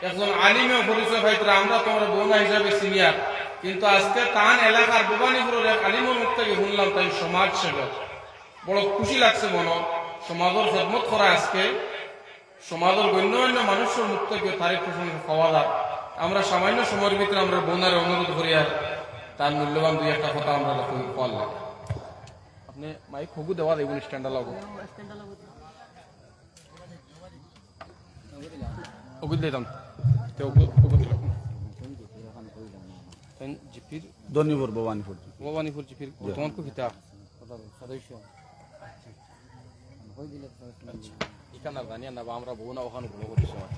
একজন আলিমে পরিচয় পাইতে আমরা তোমার বউনা হিসাবে সিনিয়র কিন্তু আজকে তান এলাকার ভবানীপুরের এক আলিমের মুখ থেকে শুনলাম তাই সমাজ সেবক বড় খুশি লাগছে মনে সমাজের খেদমত করা আজকে সমাজের গণ্যমান্য মানুষের মুখ থেকে তারিখ প্রসঙ্গে পাওয়া যায় আমরা সামান্য সময়ের ভিতরে আমরা বোনার অনুরোধ করি আর তার মূল্যবান দুই একটা কথা আমরা পারলাম আপনি মাইক হগু দেওয়া দেবেন স্ট্যান্ডার লাগো ওগুলো দিলাম তো ওগুলো দিলাম জিপির ধনীপুর ভবানীপুর ভবানীপুর জিপির বর্তমান কো ভিতা সদস্য আচ্ছা এখানে জানি না বা আমরা বহু না ওখানে ঘুরে করতে সময়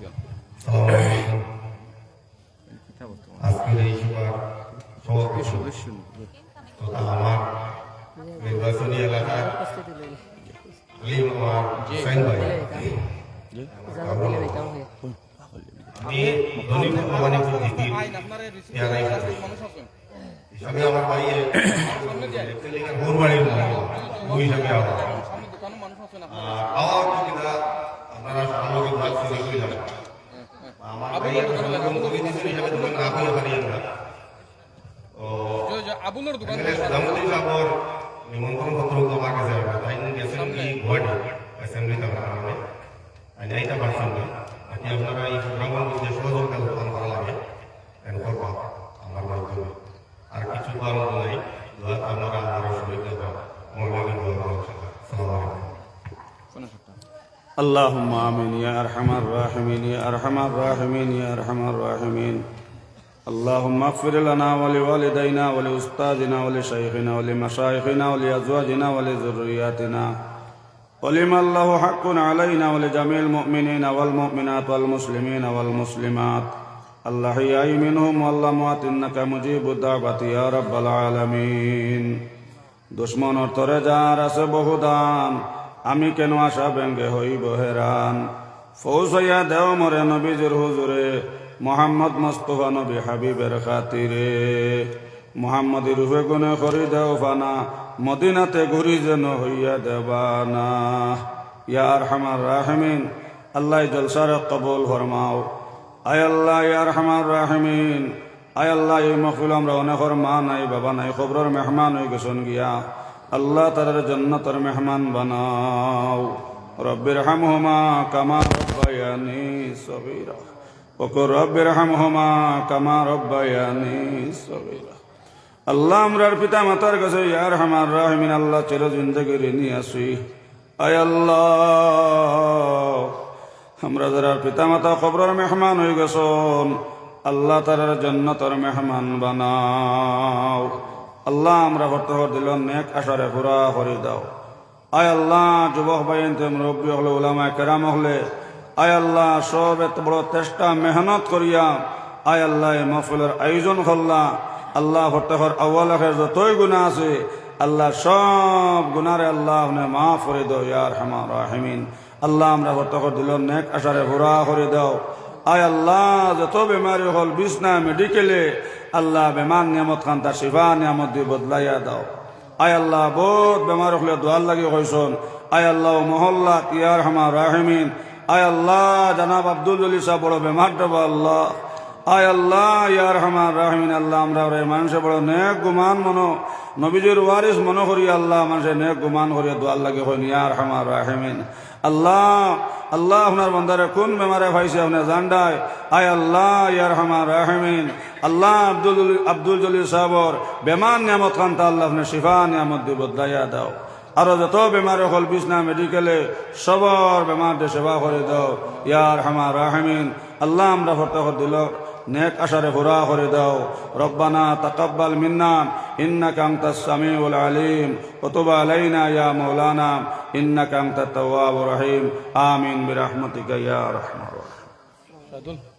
আজকের এই সভার সদস্য তথা আমার নির্বাচনী এলাকার আলিম আমার হুসাইন ভাই আমি দলিত ভবানীপুর জিপির পেয়ারাই হিসাবে আমার ভাইয়ের বোরবাড়ির বই হিসাবে আমার কিনা আপনারা সামগ্রিক ভাগ শুনে করে যাবেন আমার ভাইয়ের দলিত হিসাবে তুমি না হয়ে পারিয়েন না আবুলের দোকান প্রধানমন্ত্রী সাহেবের নিমন্ত্রণ পত্র আমার কাছে আসবে তাই গেছেন কি গুয়াহাটি অ্যাসেম্বলিতে আমার কারণে আমি যাইতে পারছেন না বাকি আপনারা এই প্রোগ্রামের মধ্যে সহযোগিতা প্রদান করা লাগে এন করবো আমার মাধ্যমে আর কিছু কারণ নাই আপনারা আমার সহযোগিতা মনে করেন সালাম اللهم آمين يا أرحم الراحمين يا أرحم الراحمين يا أرحم الراحمين اللهم اغفر لنا ولوالدينا ولأستاذنا ولشيخنا ولمشايخنا ولأزواجنا ولذرياتنا ولمن له حق علينا ولجميع المؤمنين والمؤمنات والمسلمين والمسلمات الأحياء منهم والأموات إنك مجيب الدعوة يا رب العالمين দুশ্মন অর্থরে যার আছে বহুদান আমি কেন আশা ব্যঙ্গে হইব হেরান ফৌসাইয়া দেও মরে নবীজির হুজুরে মোহাম্মদ মুস্তাফা নবী হাবিবের খাতিরে মোহাম্মদ রূপে গুনে করি দেও ফানা মদিনাতে ঘুরি যেন হইয়া দেবানা ইয়া আরহামার রাহিমিন আল্লাহ জলসার কবুল ফরমাও আয় আল্লাহ ইয়া আরহামার রাহিমিন আয় আল্লাহ এই মহফিল আমরা অনেকর মা নাই বাবা নাই খবরের মেহমান হয়ে গেছেন গিয়া আল্লাহ তাদের জান্নাতের মেহমান বানাও রব্বির হামহুমা কামা রব্বায়ানি সগীরা ওকুর রব্বির হামহুমা কামা রব্বায়ানি সগীরা আল্লাহ আমরার পিতা মাতার কাছে ইয়া আরহামার রাহিমিন আল্লাহ চির জিন্দেগি ঋণী আছি আয় আল্লাহ আমরা যারা পিতা মাতা খবরের মেহমান হয়ে গেছেন আল্লাহ তার জান্নাতের মেহমান বানাও আল্লাহ আমরা ভর্তহর দিল নেক আশারে পুরা করে দাও আয় আল্লাহ যুবক ভাইতে মুরব্বী হলে উলামায়ে কেরাম হলে আয় আল্লাহ সব এত বড় চেষ্টা মেহনত করিয়া আয় আল্লাহ এই মাহফিলের আয়োজন করলা আল্লাহ ভর্তহর আউয়াল আখির যতই গুনাহ আছে আল্লাহ সব গুনারে আল্লাহ মাফ করে দাও ইয়া আরহামার রাহিমিন আল্লাহ আমরা ভর্তহর দিল নেক আশারে পুরা করে দাও আয় আল্লাহ যত বেমারি হল বিছনা মেডিকেলে আল্লাহ বেমার নিয়ামত খান তার শিফা নিয়ামত দিয়ে বদলাইয়া দাও আয় আল্লাহ বহুত বেমার হলে দোয়ার লাগি হয়েছন আয় আল্লাহ মহল্লা ইয়া আরহামার রাহিমিন আয় আল্লাহ জনাব আব্দুল জলিল সাহেব বড় বেমার দেবো আল্লাহ আয় আল্লাহ ইয়া আরহামার রাহিমিন আল্লাহ আমরা মানুষে বড় নেক গুমান মনো নবীজির ওয়ারিস মনে করি আল্লাহ মানুষের নেক গুমান করিয়া দোয়ার লাগে হইন ইয়া আরহামার রাহিমিন আল্লাহ আল্লাহ আপনার বন্দারে কোন বেমারে ভাইছে আপনার জান্ডায় আয় আল্লাহ ইয়া আরহামার রাহিমিন আল্লাহ আব্দুল জলিল সাহেবর বেমার নিয়ামত খান্তা আল্লাহ আপনার শিফা নিয়ামত দিয়ে বদলাইয়া দাও আরো যত বেমার হল বিছনা মেডিকেলে সবর বেমার দিয়ে সেবা করে দাও ইয়া আরহামার রাহিমিন আল্লাহ আমরা ভর্তা দিল নেক আশারে পুরা করে দাও রব্বানা তাকাব্বাল মিন্না ইন্নাকা আনতাস সামিউল আলিম ওয়া তুব আলাইনা ইয়া মাওলানা ইন্নাকা আনতাত তাওয়াবুর রহিম আমিন বিরহমাতিকা ইয়া আরহামার রাহিম